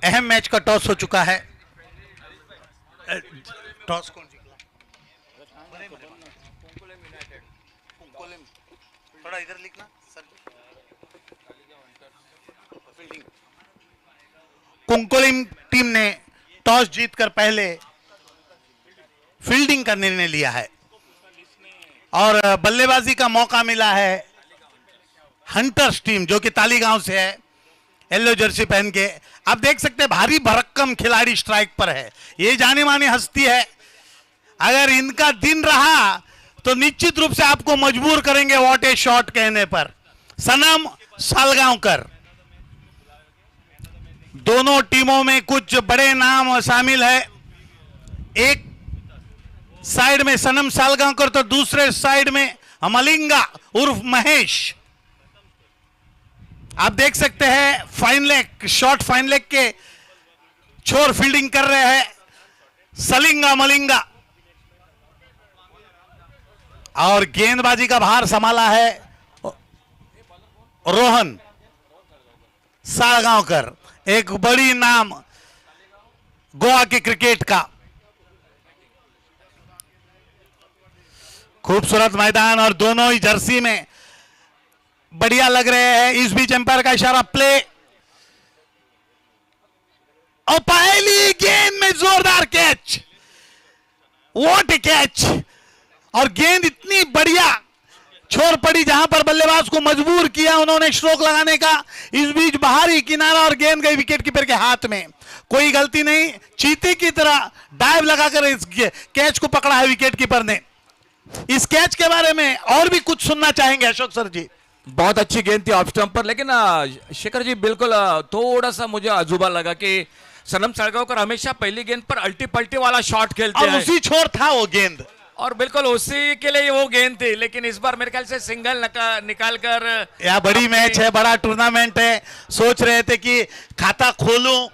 अहम मैच का टॉस हो चुका है। टॉस कौन जीता? थोड़ा इधर लिखना सर। कुंकोलिम टीम ने टॉस जीतकर पहले फील्डिंग का निर्णय लिया है और बल्लेबाजी का मौका मिला है हंटर्स टीम, जो कि तालीगांव से है, येलो जर्सी पहन के। आप देख सकते हैं भारी भरक्कम खिलाड़ी स्ट्राइक पर है। ये जानी मानी हस्ती है। अगर इनका दिन रहा तो निश्चित रूप से आपको मजबूर करेंगे व्हाट ए शॉट कहने पर। सनम सालगांवकर। दोनों टीमों में कुछ बड़े नाम शामिल है। एक साइड में सनम सालगांवकर तो दूसरे साइड में मलिंगा उर्फ महेश। आप देख सकते हैं fine leg, short fine leg के छोर फील्डिंग कर रहे हैं सलिंगा मलिंगा, और गेंदबाजी का भार संभाला है रोहन सालगांवकर, एक बड़ी नाम गोवा के क्रिकेट का। खूबसूरत मैदान और दोनों ही जर्सी में बढ़िया लग रहे हैं। इस बीच एम्पायर का इशारा, प्ले। और पहली गेंद में जोरदार कैच, व्हाट ए कैच। और गेंद इतनी बढ़िया छोर पड़ी जहां पर बल्लेबाज को मजबूर किया उन्होंने स्ट्रोक लगाने का। इस बीच बाहरी किनारा और गेंद गई विकेट कीपर के हाथ में। कोई गलती नहीं, चीते की तरह डाइव लगाकर इस कैच को पकड़ा है विकेट कीपर ने। इस कैच के बारे में और भी कुछ सुनना चाहेंगे अशोक सर जी? बहुत अच्छी गेंद थी ऑफ स्टंप पर, लेकिन शेखर जी बिल्कुल थोड़ा सा मुझे अजूबा लगा कि सनम सालगांवकर हमेशा पहली गेंद पर अल्टी पल्टी वाला शॉट खेलते हैं और उसी छोर था वो गेंद, और बिल्कुल उसी के लिए वो गेंद थी। लेकिन इस बार मेरे ख्याल से सिंगल निकाल कर, यह बड़ी मैच है, बड़ा टूर्नामेंट है। सोच रहे थे कि खाता खोलूं,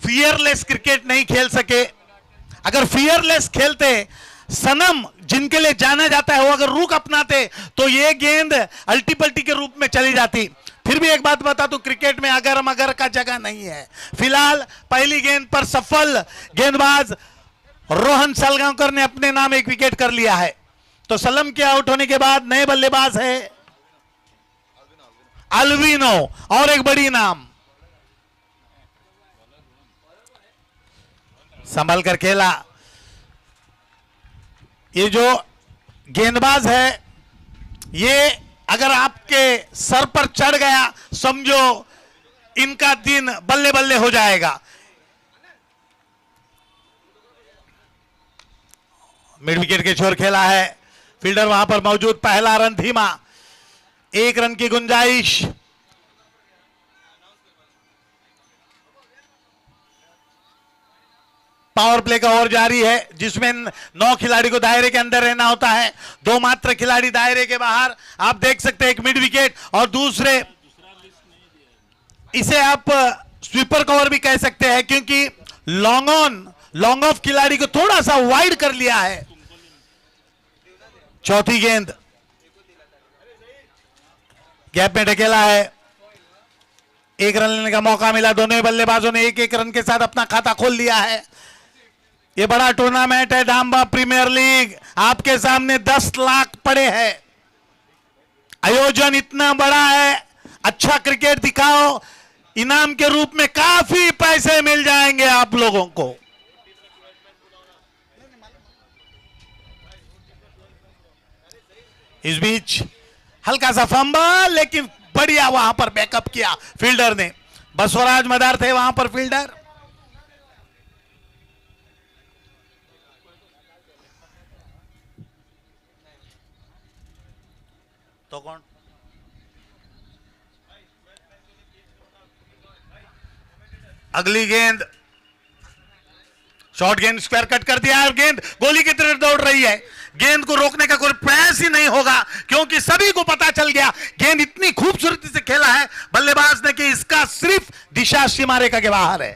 फियरलेस क्रिकेट नहीं खेल सके। अगर फियरलेस खेलते, सनम जिनके लिए जाना जाता है, वो अगर रुख अपनाते तो ये गेंद अल्टी पल्टी के रूप में चली जाती। फिर भी एक बात बता दूं, क्रिकेट में अगर मगर का जगह नहीं है। फिलहाल पहली गेंद पर सफल गेंदबाज रोहन सालगांवकर ने अपने नाम एक विकेट कर लिया है। तो सलम के आउट होने के बाद नए बल्लेबाज है अल्विनो, और एक बड़ी नाम। संभल कर खेला। ये जो गेंदबाज है, ये अगर आपके सर पर चढ़ गया, समझो इनका दिन बल्ले बल्ले हो जाएगा। मिड विकेट के छोर खेला है, फील्डर वहां पर मौजूद। पहला रन धीमा, 1 रन की गुंजाइश। पावर प्ले का ओवर जारी है, जिसमें 9 खिलाड़ी को दायरे के अंदर रहना होता है, 2 मात्र खिलाड़ी दायरे के बाहर। आप देख सकते हैं एक मिड विकेट और दूसरे, इसे आप स्वीपर कवर भी कह सकते हैं, क्योंकि लॉन्ग ऑन, लॉन्ग ऑफ खिलाड़ी को थोड़ा सा वाइड कर लिया है। चौथी गेंद गैप में ढकेला है। 1 रन लेने का मौका मिला। दोनों बल्लेबाजों ने 1-1 रन के साथ अपना खाता खोल लिया है। ये बड़ा टूर्नामेंट है डाम्बा प्रीमियर लीग, आपके सामने 10 लाख पड़े हैं। आयोजन इतना बड़ा है, अच्छा क्रिकेट दिखाओ, इनाम के रूप में काफी पैसे मिल जाएंगे आप लोगों को। इस बीच हल्का सा फंबल, लेकिन बढ़िया वहां पर बैकअप किया फील्डर ने। बसवराज मदार थे वहां पर फील्डर। तो कौन? अगली गेंद, शॉर्ट गेंद, स्क्वायर कट कर दिया और गेंद गोली की तरफ दौड़ रही है। गेंद को रोकने का कोई प्रयास ही नहीं होगा, क्योंकि सभी को पता चल गया गेंद इतनी खूबसूरती से खेला है बल्लेबाज ने कि इसका सिर्फ दिशा सीमा रेखा के बाहर है।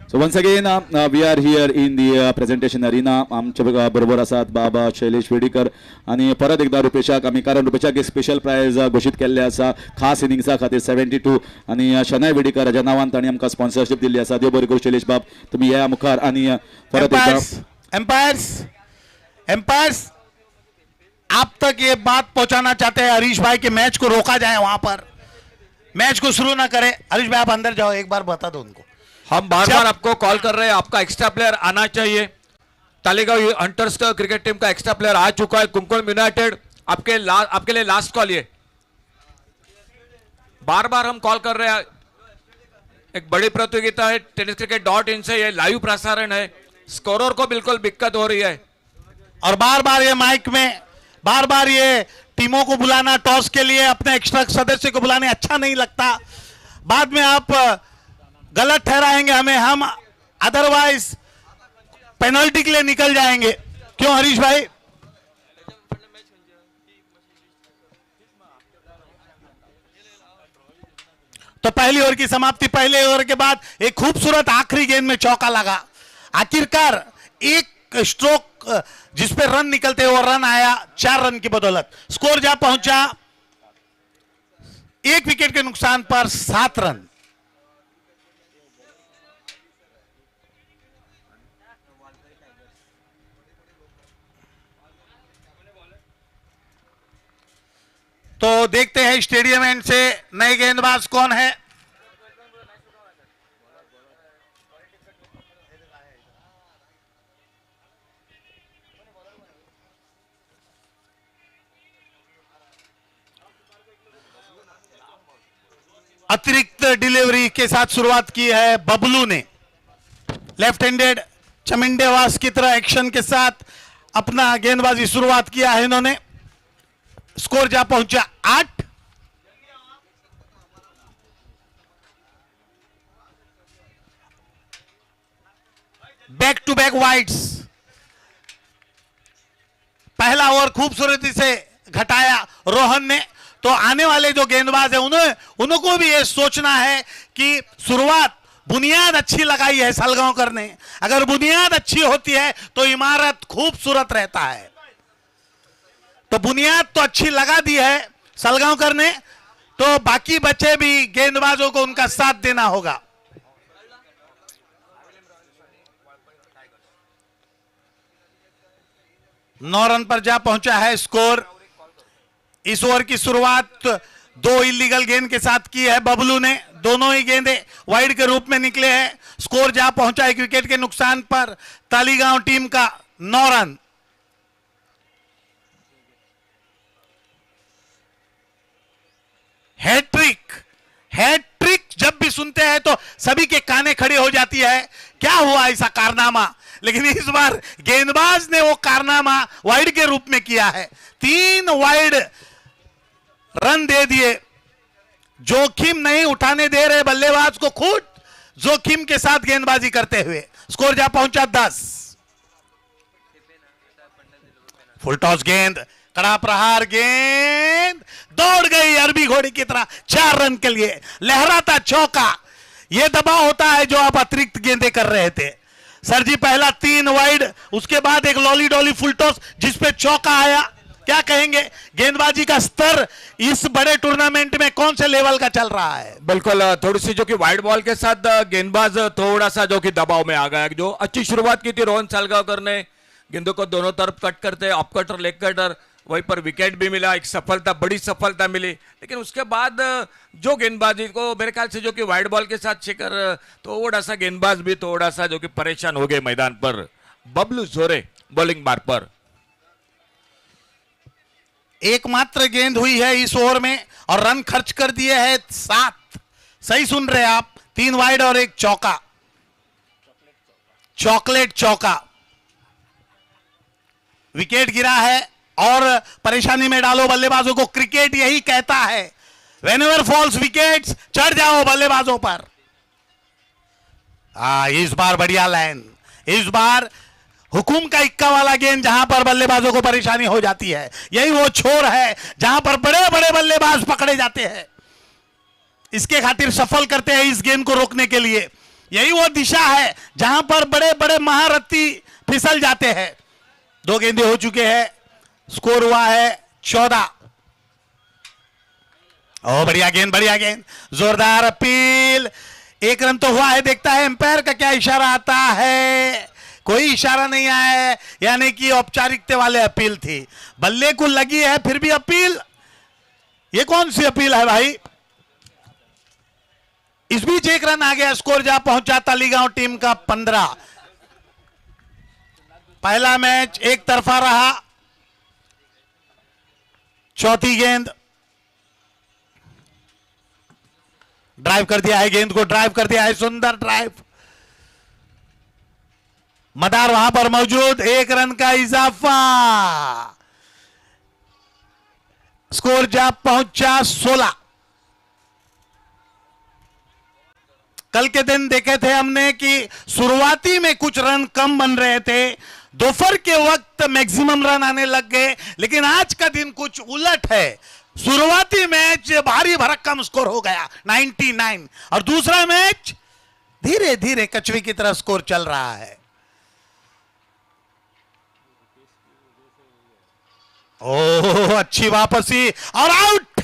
So once again, we are here in the presentation arena. आमच्या बरोबर आसात बाबा शैलेश वेडीकर आणि परत एकदा रुपेशाक आम्ही कारण रुपेशाक एक स्पेशल प्राइज घोषित केल्ले आसा खास इनिंग्सा खातीर 72 आणि शनाय वेडीकर हाच्या नावान ताणी आमकां स्पॉन्सरशिप दिल्ली आसा. देव बरें करूं शैलेश बाब, तुम्ही या मुखार आणि परत एकदा एम्पायर्स आप तक ये बात पहुंचाना चाहते हैं हरीश भाई कि मैच को रोका जाए, वहां पर मैच को शुरू ना करें. हरीश भाई आप अंदर जाओ, एक बार बता दो उनको. हम बार बार आपको कॉल कर रहे हैं, आपका एक्स्ट्रा प्लेयर आना चाहिए. तालेगांव हंटर्स का क्रिकेट टीम का एक्स्ट्रा प्लेयर आ चुका है. कुमकुम यूनाइटेड आपके लिए लास्ट कॉल. ये बार बार हम कॉल कर रहे हैं. एक बड़ी प्रतियोगिता है टेनिस क्रिकेट .in से, ये लाइव प्रसारण है. स्कोरर को बिल्कुल दिक्कत हो रही है और बार बार ये माइक में बार बार ये टीमों को बुलाना, टॉस के लिए अपने एक्स्ट्रा सदस्य को बुलाने अच्छा नहीं लगता. बाद में आप गलत ठहराएंगे हमें, हम अदरवाइज पेनल्टी के लिए निकल जाएंगे. क्यों हरीश भाई? तो पहली ओवर की समाप्ति. पहले ओवर के बाद एक खूबसूरत आखिरी गेंद में चौका लगा. आखिरकार एक स्ट्रोक जिस पे रन निकलते वो रन आया 4 रन की बदौलत. स्कोर जा पहुंचा 1 विकेट के नुकसान पर 7 रन. तो देखते हैं स्टेडियम एंड से नए गेंदबाज कौन है. अतिरिक्त डिलीवरी के साथ शुरुआत की है बबलू ने. लेफ्ट हैंडेड चमिंडेवास की तरह एक्शन के साथ अपना गेंदबाजी शुरुआत किया है इन्होंने. स्कोर जा पहुंचा 8. Back to back wides. पहला ओवर खूबसूरती से घटाया रोहन ने. तो आने वाले जो गेंदबाज है उनको भी ये सोचना है कि शुरुआत बुनियाद अच्छी लगाई है सलगांवकर ने. अगर बुनियाद अच्छी होती है तो इमारत खूबसूरत रहता है. तो बुनियाद तो अच्छी लगा दी है सलगांवकर ने, तो बाकी बच्चे भी गेंदबाजों को उनका साथ देना होगा. नौ रन पर जा पहुंचा है स्कोर. इस ओवर की शुरुआत 2 इलीगल गेंद के साथ की है बबलू ने. दोनों ही गेंदे वाइड के रूप में निकले हैं. स्कोर जा पहुंचा 1 विकेट के नुकसान पर तालीगांव टीम का 9 रन. हैट्रिक जब भी सुनते हैं तो सभी के काने खड़े हो जाती है. क्या हुआ ऐसा कारनामा? लेकिन इस बार गेंदबाज ने वो कारनामा वाइड के रूप में किया है. 3 वाइड रन दे दिए. जोखिम नहीं उठाने दे रहे बल्लेबाज को, खुद जोखिम के साथ गेंदबाजी करते हुए. स्कोर जा पहुंचा 10. फुल टॉस गेंद, कड़ा प्रहार गेंद दौड़ गई अरबी घोड़ी की तरह 4 रन के लिए. लहराता चौका. यह दबाव होता है जो आप अतिरिक्त गेंदें कर रहे थे सर जी. पहला 3 वाइड, उसके बाद एक लॉली डॉली फुल टॉस जिसपे चौका आया. क्या कहेंगे गेंदबाजी का स्तर इस बड़े टूर्नामेंट में कौन से लेवल का चल रहा है? बिल्कुल थोड़ी सी जो कि वाइड बॉल के साथ गेंदबाज थोड़ा सा जो कि दबाव में आ गया. जो अच्छी शुरुआत की थी रोहन सालगांवकर ने, गेंदों को दोनों तरफ कट करते, ऑफ कटर लेग कटर, वहीं पर विकेट भी मिला. एक सफलता, बड़ी सफलता मिली. लेकिन उसके बाद जो गेंदबाजी को मेरे ख्याल से जो कि वाइड बॉल के साथ शेखर थोड़ा सा गेंदबाज भी थोड़ा सा जो कि परेशान हो गए मैदान पर. बबलू जोरे बॉलिंग बार पर. एकमात्र गेंद हुई है इस ओवर में और रन खर्च कर दिए हैं 7. सही सुन रहे हैं आप. 3 वाइड और 1 चौका. चॉकलेट चौका. विकेट गिरा है और परेशानी में डालो बल्लेबाजों को. क्रिकेट यही कहता है, व्हेनेवर फॉल्स विकेट्स, चढ़ जाओ बल्लेबाजों पर. इस बार बढ़िया लाइन. इस बार हुकुम का इक्का वाला गेंद जहां पर बल्लेबाजों को परेशानी हो जाती है. यही वो छोर है जहां पर बड़े बड़े बल्लेबाज पकड़े जाते हैं. इसके खातिर सफल करते हैं इस गेंद को रोकने के लिए. यही वो दिशा है जहां पर बड़े बड़े महारथी फिसल जाते हैं। 2 गेंदे हो चुके हैं, स्कोर हुआ है 14। ओ बढ़िया गेंद, बढ़िया गेंद, जोरदार अपील। 1 रन तो हुआ है। देखता है एम्पायर का क्या इशारा आता है। कोई इशारा नहीं आया है, यानी कि औपचारिकता वाले अपील थी। बल्ले को लगी है फिर भी अपील। ये कौन सी अपील है भाई। इस बीच 1 रन आ गया, स्कोर जा पहुंचा तालीगांव टीम का 15। पहला मैच एक तरफा रहा। चौथी गेंद, ड्राइव कर दिया है, गेंद को ड्राइव कर दिया है, सुंदर ड्राइव। मदार वहां पर मौजूद, 1 रन का इजाफा, स्कोर जा पहुंचा 16। कल के दिन देखे थे हमने कि शुरुआती में कुछ रन कम बन रहे थे, दोपहर के वक्त मैक्सिमम रन आने लग गए, लेकिन आज का दिन कुछ उलट है। शुरुआती मैच भारी भरकम स्कोर हो गया 99, और दूसरा मैच धीरे धीरे कछुए की तरह स्कोर चल रहा है। ओह अच्छी वापसी और आउट।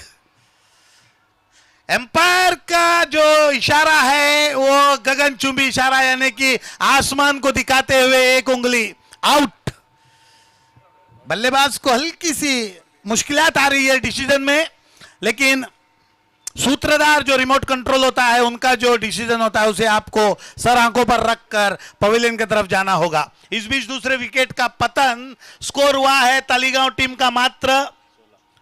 एम्पायर का जो इशारा है वो गगनचुंबी इशारा, यानी कि आसमान को दिखाते हुए 1 उंगली, आउट। बल्लेबाज को हल्की सी मुश्किलात आ रही है डिसीजन में, लेकिन सूत्रधार जो रिमोट कंट्रोल होता है उनका जो डिसीजन होता है उसे आपको सर आंखों पर रखकर पवेलियन की तरफ जाना होगा। इस बीच दूसरे विकेट का पतन, स्कोर हुआ है तालीगांव टीम का मात्र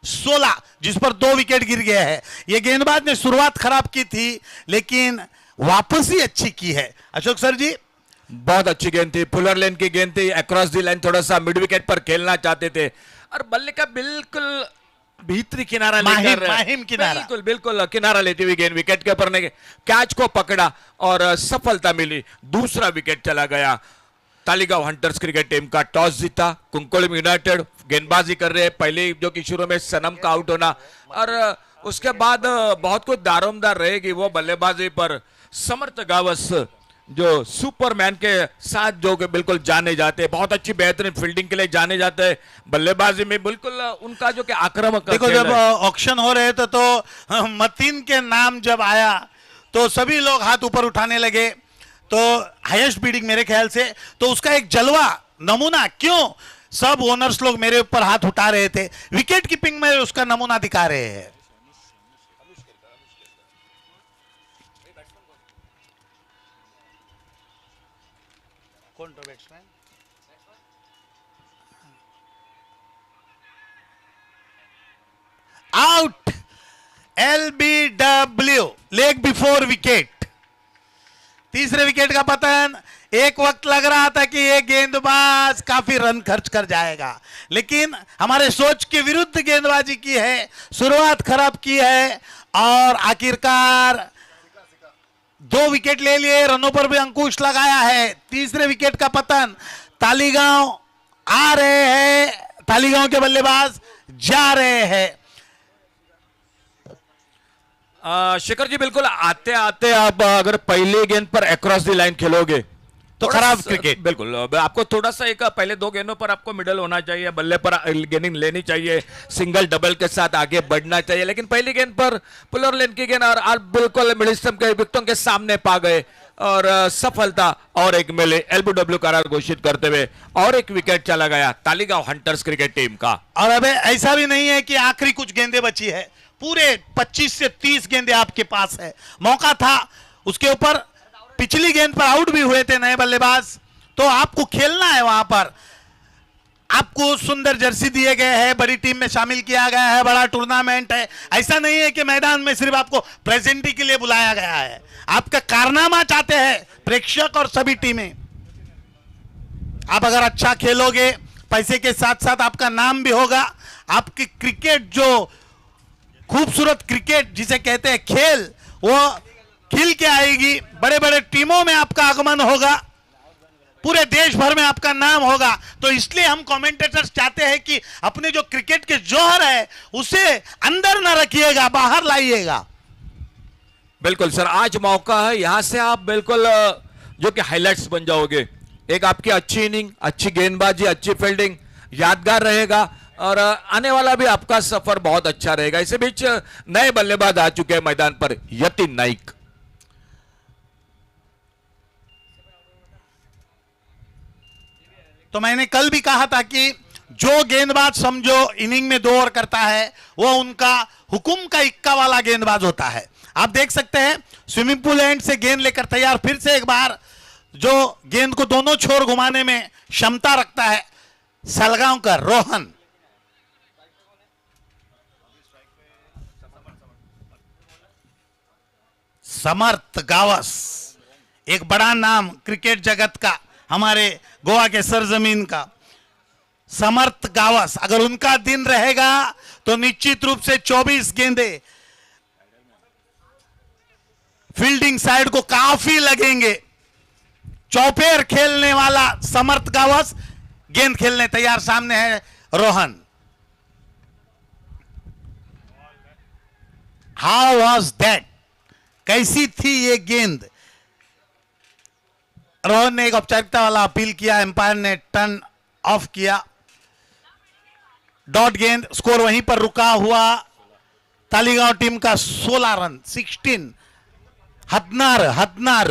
16, जिस पर 2 विकेट गिर गए हैं। यह गेंदबाज ने शुरुआत खराब की थी लेकिन वापसी अच्छी की है। अशोक सर जी, बहुत अच्छी गेंद थी, फुलर लेन की गेंद थी, अक्रॉस दी लाइन थोड़ा सा मिड विकेट पर खेलना चाहते थे और बल्ले का बिल्कुल भीतरी किनारा लेकर, माहिम किनारा, बिल्कुल बिल्कुल किनारा लेती हुई गेंद विकेट के ऊपर ने कैच को पकड़ा और सफलता मिली। दूसरा विकेट चला गया। तालीगांव हंटर्स क्रिकेट टीम का टॉस जीता, कुंकोलिम यूनाइटेड गेंदबाजी कर रहे हैं। पहले जो कि शुरू में सनम का आउट होना और उसके बाद बहुत कुछ दारोमदार रहेगी वो बल्लेबाजी पर। समर्थ गावस जो सुपरमैन के साथ जो कि बिल्कुल जाने जाते, बहुत अच्छी बेहतरीन फील्डिंग के लिए जाने जाते हैं, बल्लेबाजी में बिल्कुल उनका जो कि आक्रामक। देखो जब ऑक्शन हो रहे थे तो मतीन के नाम जब आया तो सभी लोग हाथ ऊपर उठाने लगे, तो हाईएस्ट बीडिंग मेरे ख्याल से, तो उसका एक जलवा नमूना, क्यों सब ओनर्स लोग मेरे ऊपर हाथ उठा रहे थे, विकेट कीपिंग में उसका नमूना दिखा रहे हैं। कौन तो batsman? Out, LBW, leg before wicket. तीसरे विकेट का पतन। एक वक्त लग रहा था कि ये गेंदबाज काफी रन खर्च कर जाएगा, लेकिन हमारे सोच के विरुद्ध गेंदबाजी की है, शुरुआत खराब की है और आखिरकार 2 विकेट ले लिए, रनों पर भी अंकुश लगाया है। तीसरे विकेट का पतन। तालीगांव आ रहे हैं, तालीगांव के बल्लेबाज जा रहे हैं। शेखर जी बिल्कुल आते आते आप अगर पहले गेंद पर अक्रॉस दी लाइन खेलोगे तो खराब क्रिकेट। बिल्कुल आपको थोड़ा सा एक पहले 2 गेंदों पर आपको मिडल होना चाहिए, बल्ले पर गेंदिंग लेनी चाहिए, सिंगल डबल के साथ आगे बढ़ना चाहिए, लेकिन पहली गेंद पर पुलर लेन की गेंद और आप बिल्कुल मिडिल स्टंप के विकेटों के सामने पा गए और सफलता और एक मिले। LBW करार घोषित करते हुए और एक विकेट चला गया तालीगांव हंटर्स क्रिकेट टीम का। और अब ऐसा भी नहीं है कि आखिरी कुछ गेंदें बची है, पूरे 25 से 30 गेंदें आपके पास है, मौका था। उसके ऊपर पिछली गेंद पर आउट भी हुए थे नए बल्लेबाज, तो आपको खेलना है वहां पर। आपको सुंदर जर्सी दिए गए हैं, बड़ी टीम में शामिल किया गया है, बड़ा टूर्नामेंट है। ऐसा नहीं है कि मैदान में सिर्फ आपको प्रेजेंटी के लिए बुलाया गया है, आपका कारनामा चाहते हैं प्रेक्षक और सभी टीमें। आप अगर अच्छा खेलोगे, पैसे के साथ साथ आपका नाम भी होगा, आपकी क्रिकेट जो खूबसूरत क्रिकेट जिसे कहते हैं खेल, वो खिल के आएगी। बड़े बड़े टीमों में आपका आगमन होगा, पूरे देश भर में आपका नाम होगा। तो इसलिए हम कमेंटेटर्स चाहते हैं कि अपने जो क्रिकेट के जौहर है उसे अंदर ना रखिएगा, बाहर लाइएगा। बिल्कुल सर, आज मौका है, यहाँ से आप बिल्कुल जो कि हाइलाइट्स बन जाओगे। एक आपकी अच्छी इनिंग, अच्छी गेंदबाजी, अच्छी फील्डिंग यादगार रहेगा और आने वाला भी आपका सफर बहुत अच्छा रहेगा। इसी बीच नए बल्लेबाज आ चुके हैं मैदान पर, यतिन नाइक। तो मैंने कल भी कहा था कि जो गेंदबाज समझो इनिंग में 2 ओवर करता है वो उनका हुकुम का इक्का वाला गेंदबाज होता है। आप देख सकते हैं स्विमिंग पूल एंड से गेंद लेकर तैयार, फिर से एक बार जो गेंद को दोनों छोर घुमाने में क्षमता रखता है सलगांवकर रोहन। समर्थ गावस, एक बड़ा नाम क्रिकेट जगत का, हमारे गोवा के सरजमीन का समर्थ गावस, अगर उनका दिन रहेगा तो निश्चित रूप से 24 गेंदे फील्डिंग साइड को काफी लगेंगे। चौपेर खेलने वाला समर्थ गावस गेंद खेलने तैयार, सामने है रोहन। हाउ वॉज दैट, कैसी थी ये गेंद? रोहन ने एक औपचारिकता वाला अपील किया, एम्पायर ने टर्न ऑफ किया। डॉट गेंद, स्कोर वहीं पर रुका हुआ। तालीगांव टीम का 16 रन, 16। हदनार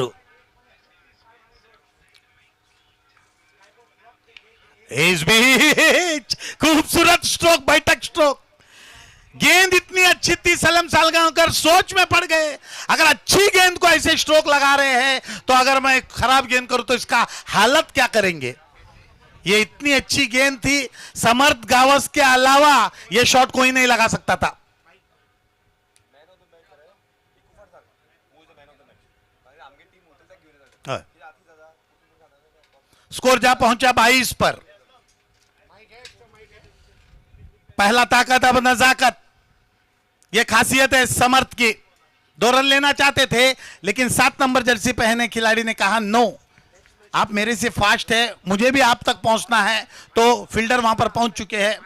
इस बीच खूबसूरत स्ट्रोक, बैठक स्ट्रोक। गेंद इतनी अच्छी थी, सलम सालगांवकर सोच में पड़ गए। अगर अच्छी गेंद को ऐसे स्ट्रोक लगा रहे हैं तो अगर मैं खराब गेंद करूं तो इसका हालत क्या करेंगे? ये इतनी अच्छी गेंद थी, समर्थ गावस के अलावा ये शॉट कोई नहीं लगा सकता था। स्कोर जा पहुंचा 22 पर। पहला ताकत अब नजाकत, यह खासियत है समर्थ की। 2 रन लेना चाहते थे लेकिन 7 नंबर जर्सी पहने खिलाड़ी ने कहा नो, आप मेरे से फास्ट है, मुझे भी आप तक पहुंचना है। तो फील्डर वहां पर पहुंच चुके हैं।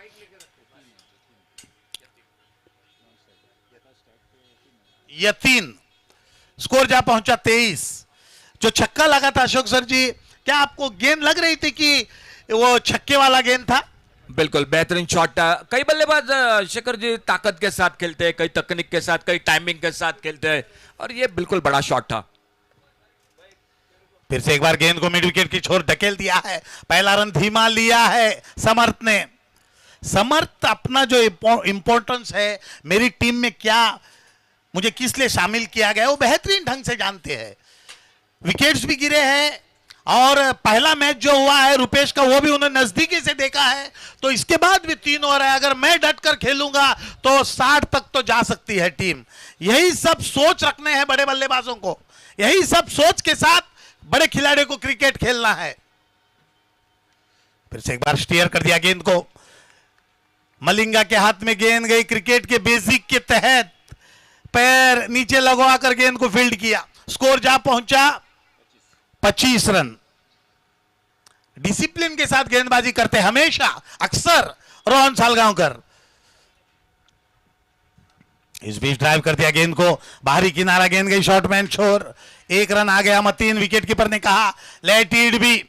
यतीन, स्कोर जा पहुंचा 23। जो छक्का लगा था अशोक सर जी, क्या आपको गेंद लग रही थी कि वो छक्के वाला गेंद था? बिल्कुल बेहतरीन शॉट था। कई बल्लेबाज शेखर जी ताकत के साथ खेलते हैं, कई तकनीक के साथ, कई टाइमिंग के साथ खेलते हैं और ये बिल्कुल बड़ा शॉट था। फिर से एक बार गेंद को मिड विकेट की छोर धकेल दिया है। पहला रन धीमा लिया है समर्थ ने। समर्थ अपना जो इंपॉर्टेंस है, मेरी टीम में क्या, मुझे किस लिए शामिल किया गया, वो बेहतरीन ढंग से जानते हैं। विकेट्स भी गिरे हैं और पहला मैच जो हुआ है रुपेश का, वो भी उन्होंने नजदीकी से देखा है। तो इसके बाद भी 3 ओवर है, अगर मैं डट कर खेलूंगा तो 60 तक तो जा सकती है टीम। यही सब सोच रखने हैं बड़े बल्लेबाजों को, यही सब सोच के साथ बड़े खिलाड़ियों को क्रिकेट खेलना है। फिर से एक बार स्टीयर कर दिया गेंद को, मलिंगा के हाथ में गेंद गई। क्रिकेट के बेसिक के तहत पैर नीचे लगवा कर गेंद को फील्ड किया। स्कोर जा पहुंचा 25 रन। डिसिप्लिन के साथ गेंदबाजी करते हमेशा अक्सर रोहन सालगांवकर। इस बीच ड्राइव कर दिया गेंद को, बाहरी किनारा गेंद गई, शॉर्टमैन छोर। 1 रन आ गया मतीन। विकेट कीपर ने कहा लेट इट बी,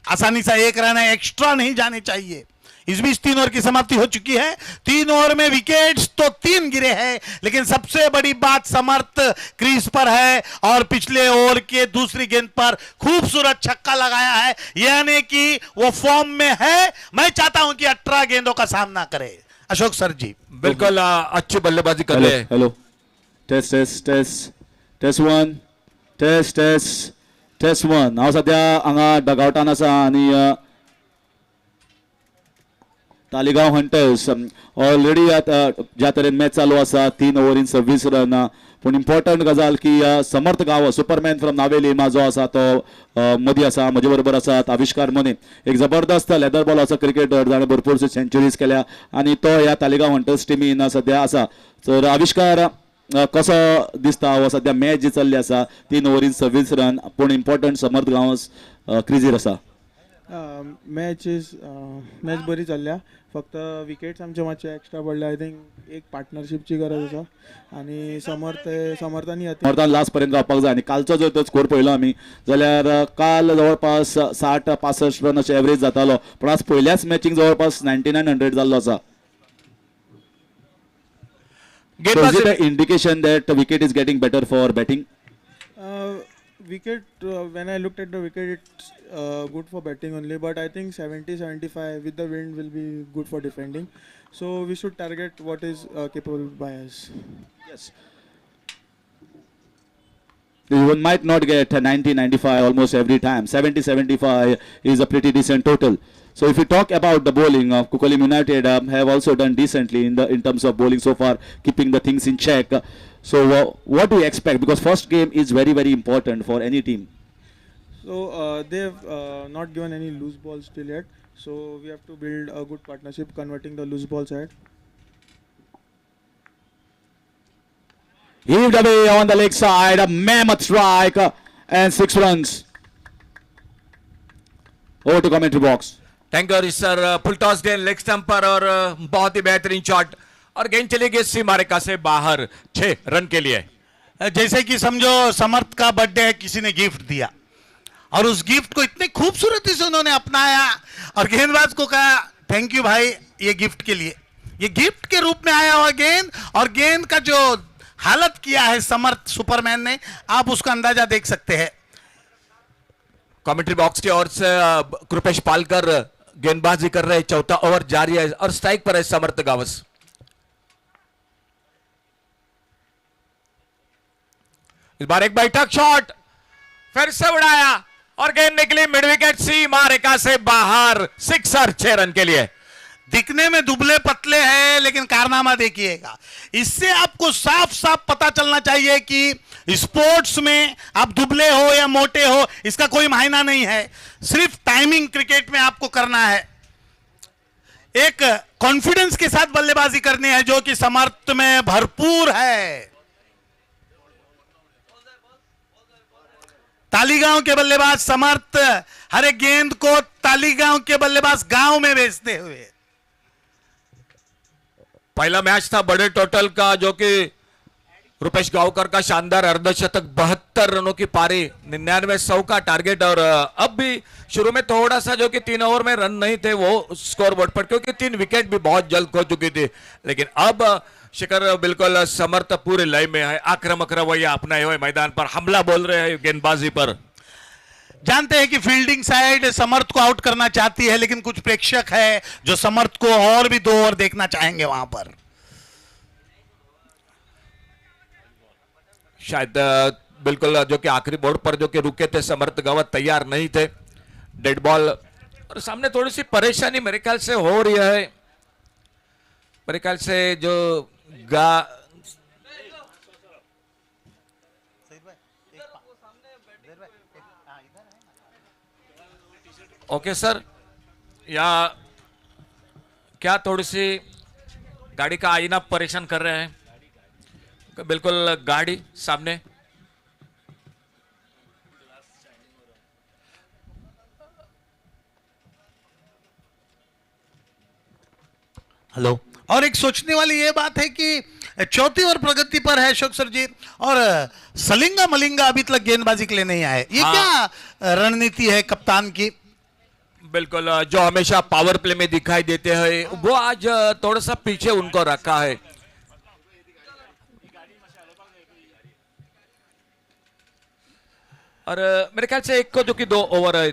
आसानी से 1 रन है, एक्स्ट्रा नहीं जाने चाहिए। इस बीच 3 ओवर की समाप्ति हो चुकी है। 3 ओवर में विकेट्स तो 3 गिरे हैं, लेकिन सबसे बड़ी बात समर्थ क्रीज पर है और पिछले ओवर के दूसरी गेंद पर खूबसूरत छक्का लगाया है, यानी कि वो फॉर्म में है। मैं चाहता हूं कि 18 गेंदों का सामना करे अशोक सर जी। बिल्कुल अच्छी बल्लेबाजी कर रहे हैं। Hello, test 1, test 1। हांव सध्या हांगा डगआउटान आसा आणि तालिगांव हंटर्स ऑलरेडी ज्या तरेन मॅच चालू आसा 3 ओव्हरीन 26 रन। पूण इम्पॉर्टंट गजाल की समर्थ गांव सुपरमॅन फ्रॉम नावेली जो आसा तो मदीं आसा, म्हजे बरोबर आसात आविष्कार मोने, एक जबरदस्त लेदर बॉलाचो क्रिकेटर, जाणें भरपूरशे सेंचुरीज केल्या आणि तो ह्या तालिगांव हंटर्स टिमीन सध्या आसा। तर आविष्कार कसो दिसता हो सध्या मॅच जी चल्ली आसा 3 ओव्हरीन 26 रन, पूण इम्पॉर्टंट समर्थ गांव क्रिजीर आसा? मॅच बरी चल्ल्या फक्त विकेट्स आमचे मातशे एक्स्ट्रा पडले आय थिंक एक पार्टनरशिपची गरज आसा आणि समर्थांनी समर्थान लास्ट पर्यंत रावपाक जाय आणि कालचो जर तो स्कोर पळयलो आमी जाल्यार काल जवळपास 60-65 रन अशें एवरेज जातालो पण आज पयल्याच मॅचीक जवळपास 99-100 जाल्लो आसा गेंदबाजी indication that wicket is getting better for batting wicket when I looked at the wicket it's good for batting only but I think 70-75 with the wind will be good for defending so we should target what is capable by us. Yes. You might not get 90-95 almost every time. 70-75 is a pretty decent total. So if we talk about the bowling, Kukalim United have also done decently in terms of bowling so far, keeping the things in check. So what do you expect? Because first game is very, very important for any team. So they have not given any loose balls till yet. So we have to build a good partnership, converting the loose balls at. Heaved away on the leg side, a mammoth strike and 6 runs. Over to commentary box. Thank you sir full toss गेंद leg stump पर और बहुत ही बेहतरीन shot और गेंद चली गई सीमा रेखा से बाहर 6 रन के लिए। जैसे कि समझो समर्थ का बर्थडे है, किसी ने गिफ्ट दिया और उस गिफ्ट को इतनी खूबसूरती से उन्होंने अपनाया और गेंदबाज को कहा थैंक यू भाई ये गिफ्ट के लिए। ये गिफ्ट के रूप में आया हुआ गेंद और गेंद का जो हालत किया है समर्थ सुपरमैन ने, आप उसका अंदाजा देख सकते हैं। कमेंट्री बॉक्स की ओर से कृपेश पालकर गेंदबाजी कर रहे, चौथा ओवर जारी है और स्ट्राइक पर है समर्थ गावस। इस बार एक बैठक शॉट फिर से उड़ाया और गेंद निकली मिड विकेट सीमा रेखा से बाहर, सिक्सर 6 रन के लिए। दिखने में दुबले पतले हैं लेकिन कारनामा देखिएगा। इससे आपको साफ साफ पता चलना चाहिए कि स्पोर्ट्स में आप दुबले हो या मोटे हो इसका कोई मायना नहीं है, सिर्फ टाइमिंग क्रिकेट में आपको करना है। एक कॉन्फिडेंस के साथ बल्लेबाजी करनी है जो कि समर्थ में भरपूर है। तालीगांव के बल्लेबाज समर्थ हर एक गेंद को तालीगांव के बल्लेबाज गांव में भेजते हुए। पहला मैच था बड़े टोटल का जो कि रुपेश गावकर का शानदार अर्धशतक, 72 रनों की पारी, 99-100 का टारगेट और अब भी शुरू में थोड़ा सा जो कि 3 ओवर में रन नहीं थे वो स्कोर बोर्ड पर, क्योंकि 3 विकेट भी बहुत जल्द खो चुकी थी। लेकिन अब शिखर बिल्कुल समर्थ पूरे लय में है, आक्रामक रवैया अपनाए हुए मैदान पर हमला बोल रहे हैं गेंदबाजी पर। जानते हैं कि फील्डिंग साइड समर्थ को आउट करना चाहती है लेकिन कुछ प्रेक्षक है जो समर्थ को और भी 2 ओवर देखना चाहेंगे वहां पर। शायद बिल्कुल जो कि आखिरी बोर्ड पर जो कि रुके थे समर्थ गावत, तैयार नहीं थे, डेड बॉल और सामने थोड़ी सी परेशानी मेरे ख्याल से हो रही है। मेरे ख्याल से जो ओके सर, या क्या थोड़ी सी गाड़ी का आईना परेशान कर रहे हैं? बिल्कुल गाड़ी सामने। हेलो। और एक सोचने वाली ये बात है कि चौथी ओवर प्रगति पर है अशोक सर जी और सलिंगा मलिंगा अभी तक गेंदबाजी के लिए नहीं आए, ये क्या रणनीति है कप्तान की? बिल्कुल, जो हमेशा पावर प्ले में दिखाई देते हैं वो आज थोड़ा सा पीछे उनको रखा है। और मेरे ख्याल से एक को जो कि 2 ओवर है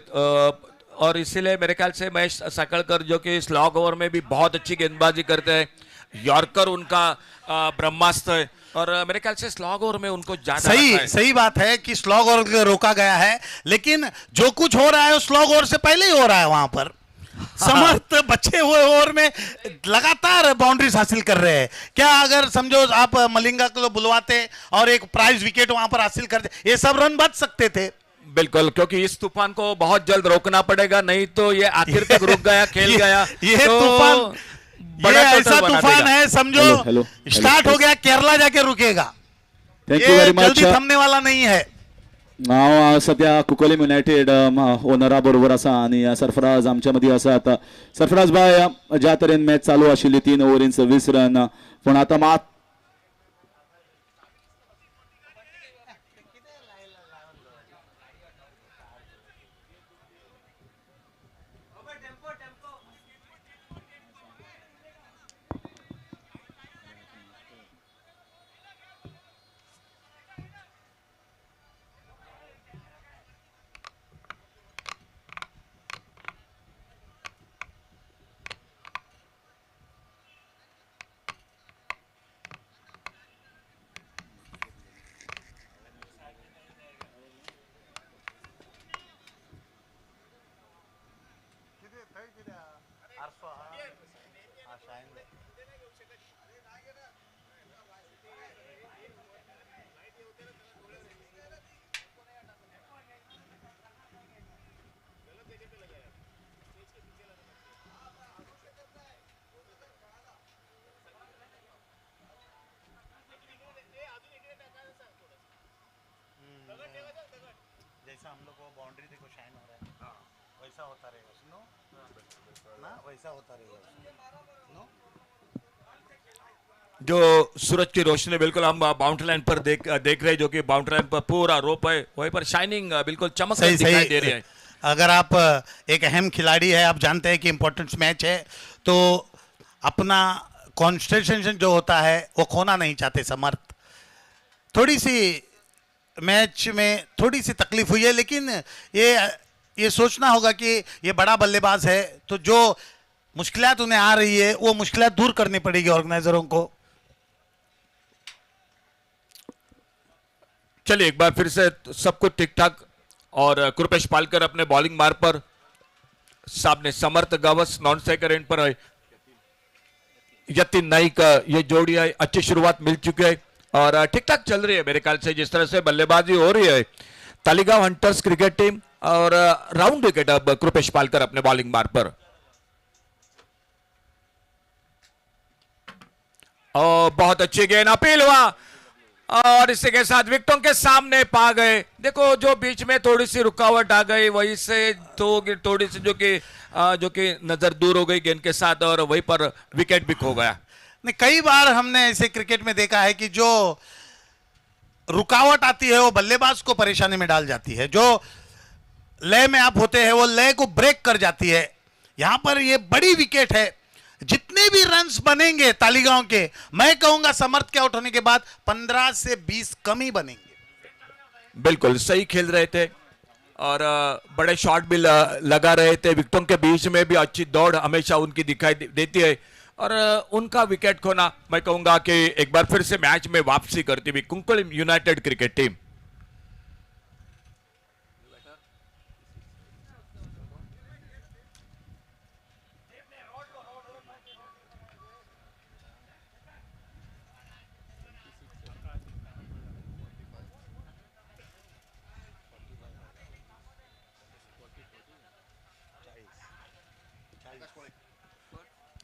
और इसीलिए मेरे ख्याल से महेश साकळकर जो कि स्लॉग ओवर में भी बहुत अच्छी गेंदबाजी करते हैं, यॉर्कर उनका ब्रह्मास्त्र है और मेरे ख्याल से स्लॉग ओवर में उनको ज्यादा सही बात है कि स्लॉग ओवर रोका गया है, लेकिन जो कुछ हो रहा है स्लॉग ओवर से पहले ही हो रहा है वहां पर। समर्थ बचे हुए ओवर में लगातार बाउंड्रीज हासिल कर रहे हैं। क्या अगर समझो आप मलिंगा को बुलवाते और एक प्राइज विकेट वहां पर हासिल करते, ये सब रन बच सकते थे। बिल्कुल, क्योंकि इस तूफान को बहुत जल्द रोकना पड़ेगा, नहीं तो ये आखिर तक रुक गया, खेल गया। ये तो तूफान ये ऐसा तूफान है समझो स्टार्ट हो गया केरला जाके रुकेगा, थैंक यू वेरी मच। जल्दी थमने वाला नहीं है। हांव सध्या कुंकोलीम युनायटेड ओनरा बरोबर आसा आनी सरफराज आमच्या मदीं आसात. सरफराज बाय, ज्या तरेन मॅच चालू आशिल्ली 3 ओव्हरीन 26 रन, पूण आतां मात जैसा हम लोग को बाउंड्री देखो शाइन हो रहा है, वैसा होता रहेगा नो ना, वैसा होता रहेगा नो. जो सूरज की रोशनी बिल्कुल हम बाउंड्री लाइन पर देख रहे हैं, जो कि बाउंड्री लाइन पर पूरा रोप है, वहीं पर शाइनिंग बिल्कुल चमक सही दिखाई सही दे रही है. अगर आप एक अहम खिलाड़ी है, आप जानते हैं कि इम्पोर्टेंट मैच है, तो अपना कॉन्सेंट्रेशन जो होता है वो खोना नहीं चाहते समर्थ. थोड़ी सी मैच में थोड़ी सी तकलीफ हुई है, लेकिन ये सोचना होगा कि ये बड़ा बल्लेबाज है, तो जो मुश्किलात उन्हें आ रही है वो मुश्किलात दूर करनी पड़ेगी ऑर्गेनाइजरों को. चलिए एक बार फिर से सब कुछ ठीक ठाक, और कृपेश पालकर अपने बॉलिंग मार्ग पर, सामने समर्थ गावस नॉन स्ट्राइकर एंड पर है. यतिन नाइक ये जोड़ी है, अच्छी शुरुआत मिल चुकी है और ठीक ठाक चल रही है मेरे ख्याल से. जिस तरह से बल्लेबाजी हो रही है तालिगांव हंटर्स क्रिकेट टीम, और राउंड विकेट अब कृपेश पालकर अपने बॉलिंग मार्ग पर. और बहुत अच्छी गेंद अपील हुआ, और इसी के साथ विकेटों के सामने पा गए. देखो जो बीच में थोड़ी सी रुकावट आ गई, वहीं से थोड़ी सी जो कि नजर दूर हो गई गेंद के साथ, और वहीं पर विकेट भी खो गया. नहीं, कई बार हमने ऐसे क्रिकेट में देखा है कि जो रुकावट आती है वो बल्लेबाज को परेशानी में डाल जाती है, जो लय में आप होते हैं वो लय को ब्रेक कर जाती है. यहां पर ये बड़ी विकेट है, जितने भी रन्स बनेंगे तालिगांव के, मैं कहूंगा समर्थ के आउट होने के बाद 15 से 20 कम ही बनेंगे. बिल्कुल सही खेल रहे थे, और बड़े शॉट भी लगा रहे थे. विकेटों के बीच में भी अच्छी दौड़ हमेशा उनकी दिखाई देती है, और उनका विकेट खोना, मैं कहूंगा कि एक बार फिर से मैच में वापसी करती हुई कुंकोलीम यूनाइटेड क्रिकेट टीम.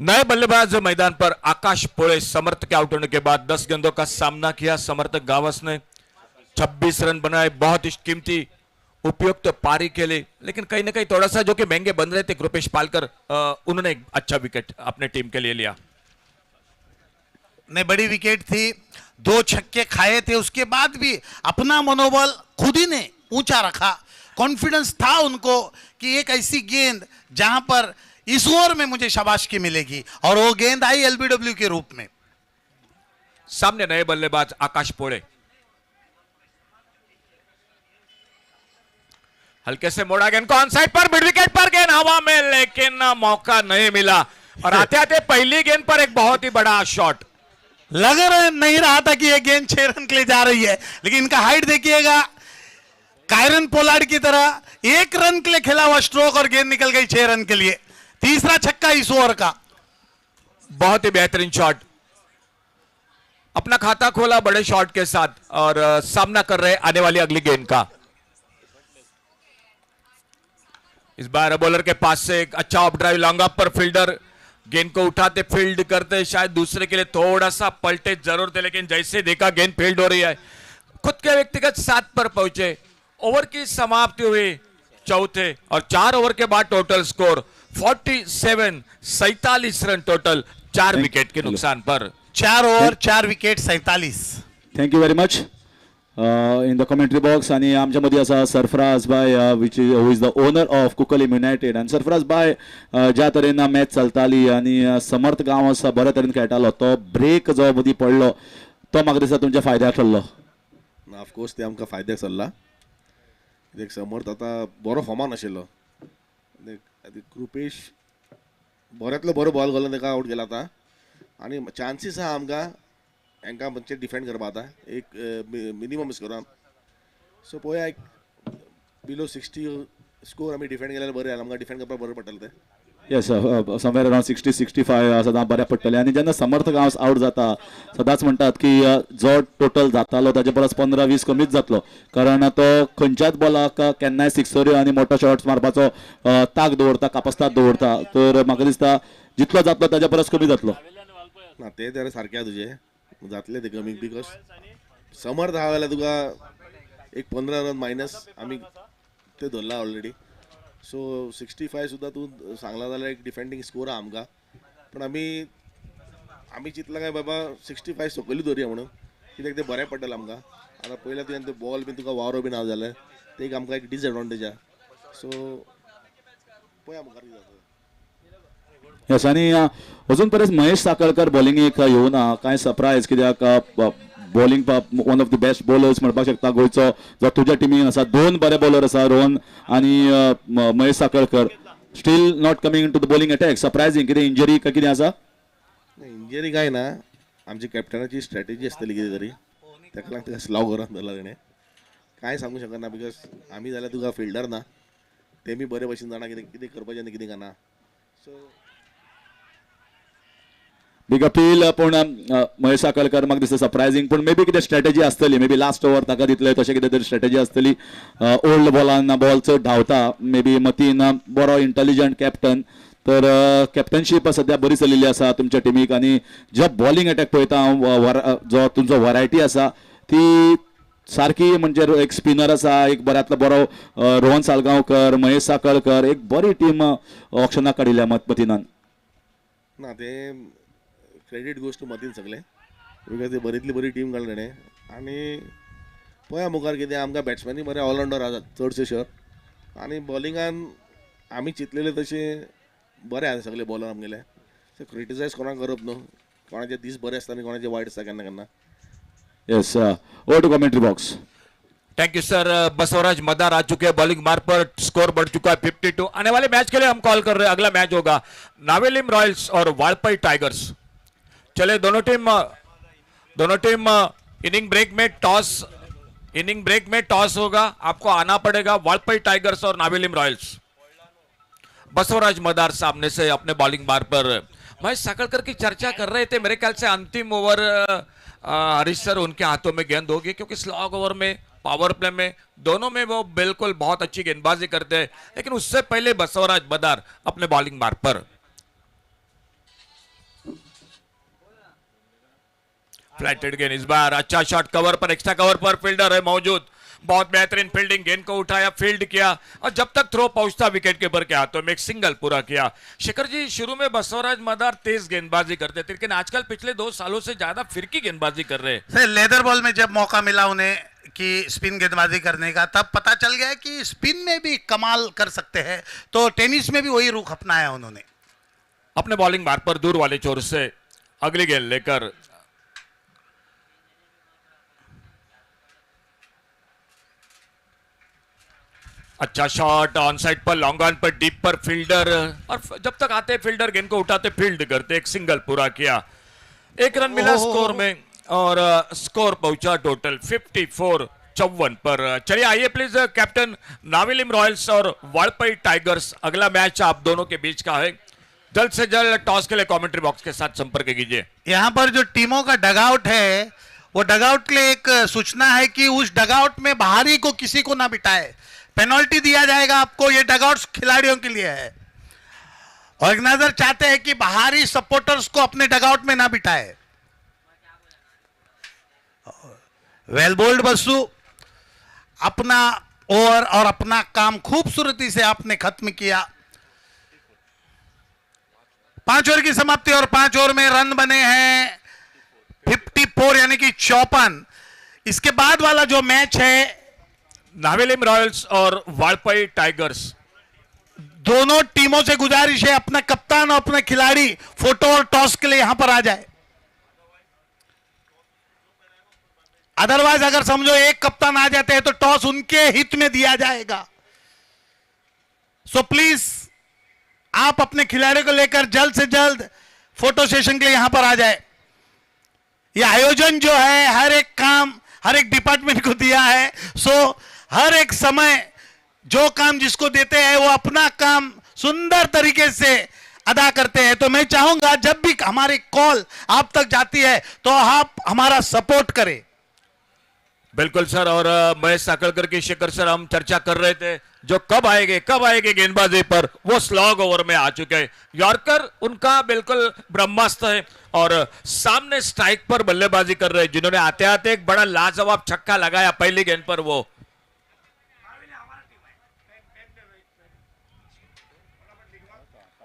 नए बल्लेबाज मैदान पर आकाश पोळे. समर्थ के आउट होने के बाद 10 गेंदों का सामना किया समर्थ गावस ने, 26 रन बनाए. बहुत ही कीमती उपयुक्त पारी के लिए, लेकिन कहीं ना कहीं थोड़ा सा जो कि महंगे बन रहे थे कृपेश पालकर, उन्होंने एक अच्छा विकेट अपने टीम के लिए लिया. ने बड़ी विकेट थी, 2 छक्के खाए थे, उसके बाद भी अपना मनोबल खुद ही ने ऊंचा रखा. कॉन्फिडेंस था उनको कि एक ऐसी गेंद जहां पर इस ओवर में मुझे शाबाशी मिलेगी, और वो गेंद आई एलबीडब्ल्यू के रूप में. सामने नए बल्लेबाज आकाश पोळे. हल्के से मोड़ा गेंद को ऑन साइड पर, मिड विकेट पर गेंद हवा में, लेकिन मौका नहीं मिला. और आते आते पहली गेंद पर एक बहुत ही बड़ा शॉट. नहीं रहा था कि यह गेंद 6 रन के लिए जा रही है, लेकिन इनका हाइट देखिएगा, कायरन पोलार्ड की तरह 1 रन के लिए खेला हुआ स्ट्रोक, और गेंद निकल गई 6 रन के लिए. तीसरा छक्का इस ओवर का. बहुत ही बेहतरीन शॉट, अपना खाता खोला बड़े शॉट के साथ, और सामना कर रहे आने वाली अगली गेंद का. इस बार बॉलर के पास से एक अच्छा ऑफ ड्राइव लॉन्ग अप पर, फील्डर गेंद को उठाते फील्ड करते, शायद दूसरे के लिए थोड़ा सा पलटे जरूर थे, लेकिन जैसे देखा गेंद फील्ड हो रही है, खुद के व्यक्तिगत 7 पर पहुंचे ओवर की समाप्ति हुई चौथे और 4 ओवर के बाद total score 47 run total 4 wicket के नुकसान पर। 4 over 4 wicket 47. Thank you very much in the commentary box. आणि आमच्या मध्ये असा सरफराज बाय which is who is the owner of Cuncolim United. आणि सरफराज बाय ज्या तरेन मॅच चलताली आणि समर्थ गांव असा बऱ्या तरेन खेळटालो तो ब्रेक जो मदीं पडलो तो म्हाका दिसता तुमच्या फायद्याक ठरलो. ऑफकोर्स ते आमकां फायद्याक सरला. कित्याक समर्थ आतां बरो फॉर्मान आशिल्लो. कृपेश बऱ्यांतलो बरो बॉल घालून ताका आउट केला आतां आनी चान्सीस आहा आमकां हांकां म्हणजे डिफेंड करपा आतां एक मिनिमम स्कोरान. सो पळोवया एक बिलो 60 स्कोर आमी डिफेंड केल्यार बरें आमकां डिफेंड करपाक बरें पडटलें तें. येस समवेअर अराउंड 60-65 सदां बऱ्या पडटलें. आनी जेन्ना समर्थ गांव आउट जाता सदांच म्हणटात की जो टोटल जातालो ताचे परस 15-20 कमीच जातलो कारण तो खंयच्याच बॉलाक केन्नाय सिक्सऱ्यो आनी मोठो शॉट्स मारपाचो ताक दवरता कापस्ताद दवरता. तर म्हाका दिसता जितलो जातलो ताचे परस कमी जातलो. ना ते तर सारकें आहा तुजें जातलें ते कमी बिकॉज समर्थ आहा जाल्यार तुका एक 15 रन मायनस आमी ते धरला ऑलरेडी. सो 65 सुद्दां तूं सांगला जाल्यार एक डिफेंडींग स्कोर आहा आमकां. पण आमी चिंतलां काय बाबा 65 सकयली धरया म्हणून कित्याक तें बरें पडटलें आमकां. आतां पयल्या तुवें ते बॉल बीन तुका वारो बीन आहा जाल्यार ते एक आमकां एक डिसएडवांटेज आहा. सो पळया मुखार कितें जाता. येस आणि अजून परस महेश साकळकर बॉलिंगेक येवना काय सरप्रायज कित्याक bowling one of the best bowlers म्हणपाक शकता गोंयचो जो तुज्या टिमीन आसा. 2 बरे बॉलर आसा रोहन आणि Mahesh Sakalkar. Still not coming in to the bowling attack. Surprising कितें इंजरी काय कितें आसा. इंजरी काय ना आमची कॅप्टनाची स्ट्रॅटेजी आसतली कितें तरी ताका लागून ताका स्लो करून दवरला तेणें. कांय सांगूं शकना बिकॉज आमी जाल्यार तुका फिल्डर ना तेमी बरे भशेन जाणा कितें कितें करपाचें आनी कितें करना. सो बिग अपील पूण महेश साकळकर म्हाका दिसता सरप्रायझिंग पूण मे बी कितें स्ट्रॅटेजी आसतली. मे बी लास्ट ओवर ताका दितले तशें कितें तरी स्ट्रॅटेजी आसतली. ओल्ड बॉलान बॉल चड धांवता मे बी मतीन बरो इंटेलिजंट कॅप्टन. तर कॅप्टनशीप सध्या बरी चलिल्ली आसा तुमच्या टिमीक आनी जो बॉलिंग अटॅक पळयता हांव जो तुमचो वरायटी आसा ती सारकी म्हणजे एक स्पिनर आसा एक बऱ्यांतलो बरो रोहन सालगांवकर महेश साकळकर एक बरी टीम ऑप्शनाक काडिल्ल्या मतीनान. ना ते क्रेडीट गोज टू मतीन सगळें बिकॉज ते बरींतली बरी टीम घालून तेणें. आनी पळया मुखार कितें आमकां बॅट्समॅनूय बरे ऑलरावंडर आसात चडशे श्योर. आनी बॉलिंगान आमी चिंतलेले तशें बरे आसा सगळे बॉलर आमगेले. सो क्रिटिसायज कोणाक करप न्हू. कोणाचे दीस बरे आसता आनी कोणाचे वायट आसता केन्ना केन्ना. Yes over to commentary box. Thank you sir. Basavaraj Madar आ चुके हैं बॉलिंग मार पर. स्कोर बढ़ चुका है 52. आने वाले मैच के लिए हम कॉल कर रहे हैं. अगला मैच होगा नावेलिम रॉयल्स और वालपई टाइगर्स. चले दोनों टीम इनिंग ब्रेक में टॉस होगा. आपको आना पड़ेगा. वालपई टाइगर्स और नावेलिम रॉयल्स. बसवराज मदार सामने से अपने बॉलिंग बार पर. महेश साकळकर की चर्चा कर रहे थे. मेरे ख्याल से अंतिम ओवर हरीश सर उनके हाथों में गेंद होगी क्योंकि स्लॉग ओवर में पावर प्ले में दोनों में वो बिल्कुल बहुत अच्छी गेंदबाजी करते हैं. लेकिन उससे पहले बसवराज मदार अपने बॉलिंग बार पर. फ्लैटेड गेंद इस बार. अच्छा शॉट कवर पर एक्स्ट्रा कवर पर फील्डर है मौजूद. बहुत बेहतरीन फील्डिंग. गेंद को उठाया फील्ड किया और जब तक थ्रो पहुंचता विकेट कीपर के हाथों में एक सिंगल पूरा किया. शेखर जी शुरू में बसवराज मदार तेज गेंदबाजी करते थे लेकिन आजकल पिछले 2 सालों से ज्यादा फिरकी गेंदबाजी कर रहे हैं. लेदर बॉल में जब मौका मिला उन्हें कि स्पिन गेंदबाजी करने का तब पता चल गया कि स्पिन में भी कमाल कर सकते हैं. तो टेनिस में भी वही रुख अपनाया उन्होंने. अपने बॉलिंग बार पर दूर वाले छोर से अगली गेंद लेकर अच्छा शॉट ऑन साइड पर लॉन्ग ऑन पर डीप पर फील्डर. और जब तक आते फील्डर गेंद को उठाते फील्ड करते. एक सिंगल पूरा किया. 1 रन मिला स्कोर में और स्कोर पहुंचा टोटल 54-54 पर. चलिए आइए प्लीज कैप्टन नावेलिम रॉयल्स और वालपई टाइगर्स. अगला मैच आप दोनों के बीच का है. जल्द से जल्द टॉस के लिए कमेंट्री बॉक्स के साथ संपर्क कीजिए. यहाँ पर जो टीमों का डगआउट है वो डगआउट के लिए एक सूचना है कि उस डगआउट में बाहरी को किसी को ना बिठाए. पेनल्टी दिया जाएगा आपको. ये डगआउट्स खिलाड़ियों के लिए है. ऑर्गेनाइजर चाहते हैं कि बाहरी सपोर्टर्स को अपने डगआउट में ना बिठाए. वेल बोल्ड बसु अपना ओवर और अपना काम खूबसूरती से आपने खत्म किया। 5 ओवर की समाप्ति और 5 ओवर में रन बने हैं 54 यानी कि 54। इसके बाद वाला जो मैच है नावेलिम रॉयल्स और वालपई टाइगर्स, दोनों टीमों से गुजारिश है अपना कप्तान और अपने खिलाड़ी फोटो और टॉस के लिए यहां पर आ जाए। अदरवाइज अगर समझो एक कप्तान आ जाते हैं तो टॉस उनके हित में दिया जाएगा। सो प्लीज आप अपने खिलाड़ियों को लेकर जल्द से जल्द फोटो सेशन के लिए यहां पर आ जाए। यह आयोजन जो है हर एक काम हर एक डिपार्टमेंट को दिया है। सो हर एक समय जो काम जिसको देते हैं वो अपना काम सुंदर तरीके से अदा करते हैं। तो मैं चाहूंगा जब भी हमारी कॉल आप तक जाती है तो आप हमारा सपोर्ट करें। बिल्कुल सर। और महेश साकलकर की शिखर सर हम चर्चा कर रहे थे जो कब आएंगे गेंदबाजी पर, वो स्लॉग ओवर में आ चुके हैं। यॉर्कर उनका बिल्कुल ब्रह्मास्त्र है और सामने स्ट्राइक पर बल्लेबाजी कर रहे हैं, जिन्होंने आते आते एक बड़ा लाजवाब छक्का लगाया पहली गेंद पर। वो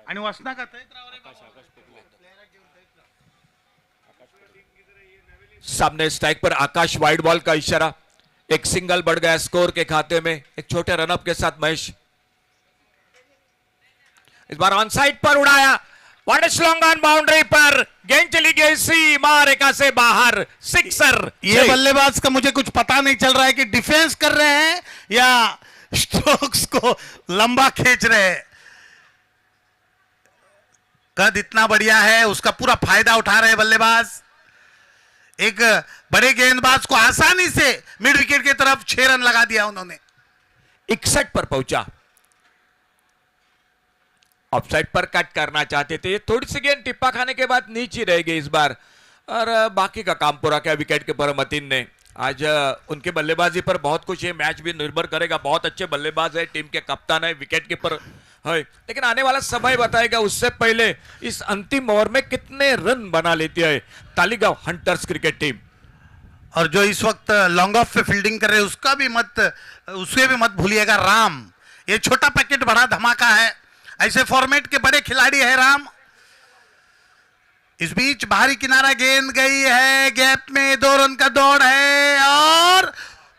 आणि वासना का सामने स्ट्राइक पर आकाश वाइड बॉल का इशारा, एक सिंगल बढ़ गया स्कोर के खाते में एक छोटे रनअप के साथ। महेश इस बार ऑन साइड पर उड़ाया, what is long on boundary पर, गेंद चली गई सीमा रेखा से बाहर, सिक्सर। ये बल्लेबाज का मुझे कुछ पता नहीं चल रहा है कि डिफेंस कर रहे हैं या स्ट्रोक्स को लंबा खींच रहे हैं। कद इतना बढ़िया है, उसका पूरा फायदा उठा रहे हैं बल्लेबाज। एक बड़े गेंदबाज को आसानी से मिड विकेट की तरफ 6 रन लगा दिया उन्होंने। 61 पर पहुंचा, ऑफसाइड पर कट करना चाहते थे। थोड़ी सी गेंद टिप्पा खाने के बाद नीचे रह गई इस बार, और बाकी का काम पूरा किया विकेट कीपर मतीन ने। आज उनके बल्लेबाजी पर बहुत कुछ ये मैच भी निर्भर करेगा। बहुत अच्छे बल्लेबाज है, टीम के कप्तान है, विकेट कीपर है, लेकिन आने वाला समय बताएगा। उससे पहले इस अंतिम ओवर में कितने रन बना लेती है तालिगांव हंटर्स क्रिकेट टीम। और जो इस वक्त लॉन्ग ऑफ पे फील्डिंग कर रहे हैं उसे भी मत भूलिएगा। राम, ये छोटा पैकेट बड़ा धमाका है, ऐसे फॉर्मेट के बड़े खिलाड़ी है राम। इस बीच बाहरी किनारा गेंद गई है, गैप में 2 रन का दौड़ है और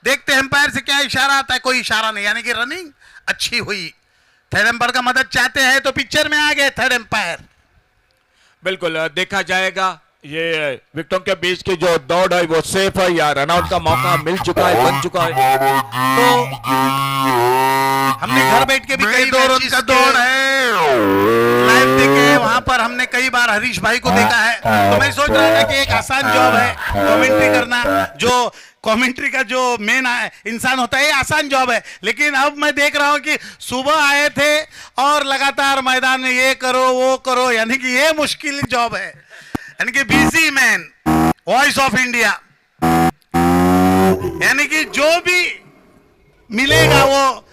देखते हैं एम्पायर से क्या इशारा आता है। कोई इशारा नहीं, यानी कि रनिंग अच्छी हुई। थर्ड एम्पायर का मदद चाहते हैं तो पिक्चर में आ गए थर्ड एम्पायर। बिल्कुल देखा जाएगा ये विकेटों के बीच की जो दौड़ है वो सेफ है या रनआउट का मौका मिल चुका है, बन चुका है। तो हमने घर बैठ के भी कई 2 रन का दौड़ है लाइव देखे, वहां पर हमने कई बार हरीश भाई को देखा है। तो मैं सोच रहा था कि एक आसान जॉब है कमेंट्री करना, जो कमेंट्री का जो मेन इंसान होता है ये आसान जॉब है। लेकिन अब मैं देख रहा हूं कि सुबह आए थे और लगातार मैदान में ये करो वो करो, यानी कि ये मुश्किल जॉब है। यानी कि busy man, voice of India, यानी कि जो भी मिलेगा वो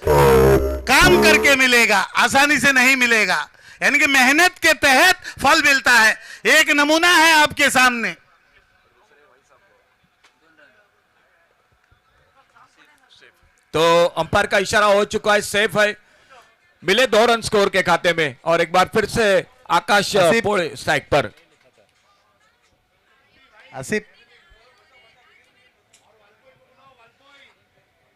काम करके मिलेगा, आसानी से नहीं मिलेगा। यानी कि मेहनत के तहत फल मिलता है। एक नमूना है आपके सामने। तो अंपायर का इशारा हो चुका है, सेफ है, मिले 2 रन स्कोर के खाते में। और एक बार फिर से आकाश स्ट्राइक पर। आसिफ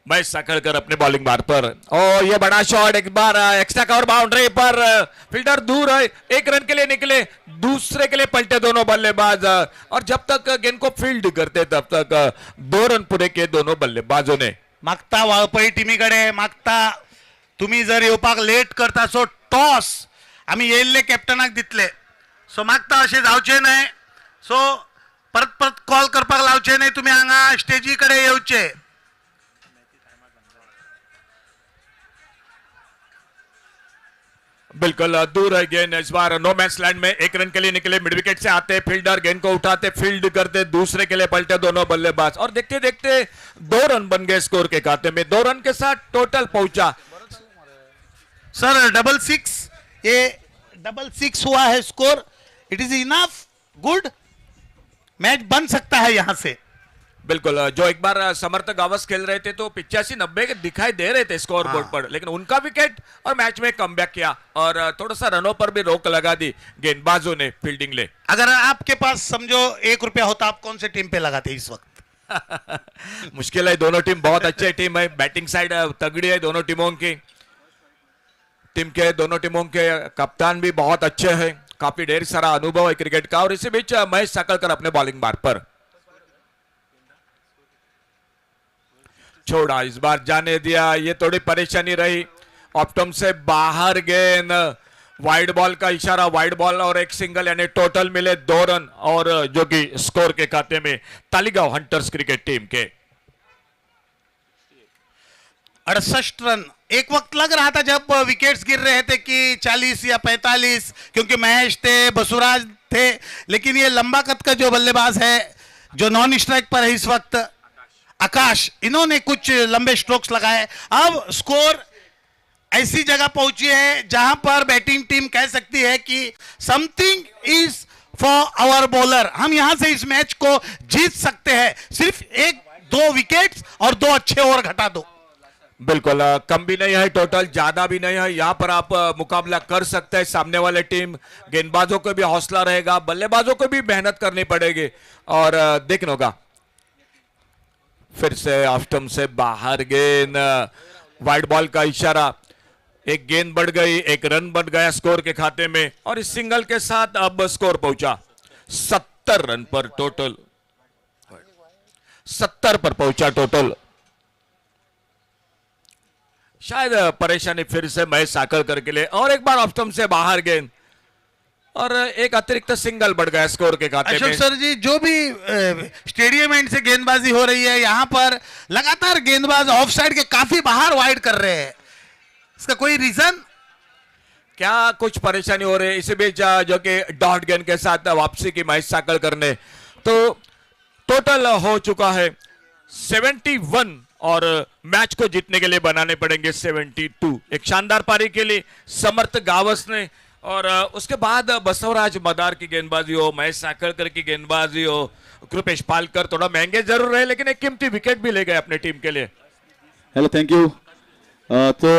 महेश साकलकर अपने बॉलिंग बार पर, और ये बड़ा शॉट एक बार एक्स्ट्रा कवर बाउंड्री पर, फील्डर दूर है, 1 रन के लिए निकले, दूसरे के लिए पलटे दोनों बल्लेबाज। और जब तक गेंद को फील्ड करते तब तक 2 रन पूरे किए दोनों बल्लेबाजों ने। मागता वाळपई टीमीकडे मागता तुम्ही जर येवपाक लेट करता सो टॉस आम्ही येयल्ले कॅप्टनाक दितले। सो मागता असे जावचे नाही, सो परत परत कॉल करपाक लावचे नाही, तुम्ही हांगा स्टेजीकडे येवचे। बिल्कुल दूर है गेंद इस बार नो मैच लैंड में। 1 रन के लिए निकले, मिड विकेट से आते फील्डर, गेंद को उठाते फील्ड करते, दूसरे के लिए पलटे दोनों बल्लेबाज, और देखते देखते 2 रन बन गए स्कोर के खाते में। 2 रन के साथ टोटल पहुंचा सर 666, ये 666 हुआ है score. It is enough, good, match बन सकता है यहां से। बिल्कुल जो एक बार समर्थ गावस खेल रहे थे तो 85-90 के दिखाई दे रहे थे स्कोर बोर्ड पर, लेकिन उनका विकेट और मैच में कमबैक किया और थोड़ा सा रनों पर भी रोक लगा दी गेंदबाजों ने फील्डिंग ले। अगर आपके पास समझो 1 रुपया होता, आप कौन से टीम पे लगाते इस वक्त? मुश्किल है, दोनों टीम बहुत अच्छे टीम है, बैटिंग साइड तगड़ी है दोनों टीमों की। दोनों टीमों के कप्तान भी बहुत अच्छे हैं, काफी ढेर सारा अनुभव है क्रिकेट का। और इसी बीच महेश साकलकर अपने बॉलिंग मार्ग पर छोड़ा, इस बार जाने दिया, ये थोड़ी परेशानी रही। ऑप्टम से बाहर गेंद, वाइड बॉल का इशारा, वाइड बॉल और एक सिंगल, यानी टोटल मिले 2 रन और जो कि स्कोर के खाते में तालिगांव हंटर्स क्रिकेट टीम के 68 रन। एक वक्त लग रहा था जब विकेट्स गिर रहे थे कि 40 या 45, क्योंकि महेश थे, बसुराज थे, लेकिन ये लंबा कद का जो बल्लेबाज है जो नॉन स्ट्राइक पर है इस वक्त, आकाश, इन्होंने कुछ लंबे स्ट्रोक्स लगाए। अब स्कोर ऐसी जगह पहुंची है जहां पर बैटिंग टीम कह सकती है कि something is for our bowler, हम यहां से इस मैच को जीत सकते हैं, सिर्फ 1-2 विकेट्स और 2 अच्छे ओवर घटा दो। बिल्कुल कम भी नहीं है, टोटल ज्यादा भी नहीं है, यहां पर आप मुकाबला कर सकते हैं सामने वाले टीम। गेंदबाजों को भी हौसला रहेगा, बल्लेबाजों को भी मेहनत करनी पड़ेगी और देखना होगा। फिर से ऑस्टम से बाहर गेंद, वाइड बॉल का इशारा, एक गेंद बढ़ गई, एक रन बढ़ गया स्कोर के खाते में और इस सिंगल के साथ अब स्कोर पहुंचा 70 रन पर, टोटल 70 पर पहुंचा टोटल। शायद परेशानी फिर से महेश साकलकर के लिए, और एक बार ऑस्टम से बाहर गेंद और एक अतिरिक्त सिंगल बढ़ गया स्कोर के खाते अशोक में। सर जी, जो भी स्टेडियम एंड से गेंदबाजी हो रही है, यहां पर लगातार गेंदबाज ऑफ साइड के काफी बाहर वाइड कर रहे हैं, इसका कोई रीजन? क्या कुछ परेशानी हो रही है? इसी बीच जो कि डॉट गेंद के साथ वापसी की महेश साकलकर ने, तो टोटल हो चुका है 71 और मैच को जीतने के लिए बनाने पड़ेंगे 72। एक शानदार पारी के लिए समर्थ गावस ने, और उसके बाद बसवराज मदार की गेंदबाजी हो, महेश साकलकर की गेंदबाजी हो, कृपेश पालकर थोड़ा महंगे जरूर रहे लेकिन एक कीमती विकेट भी ले गए अपने टीम के लिए। Hello, thank you. तो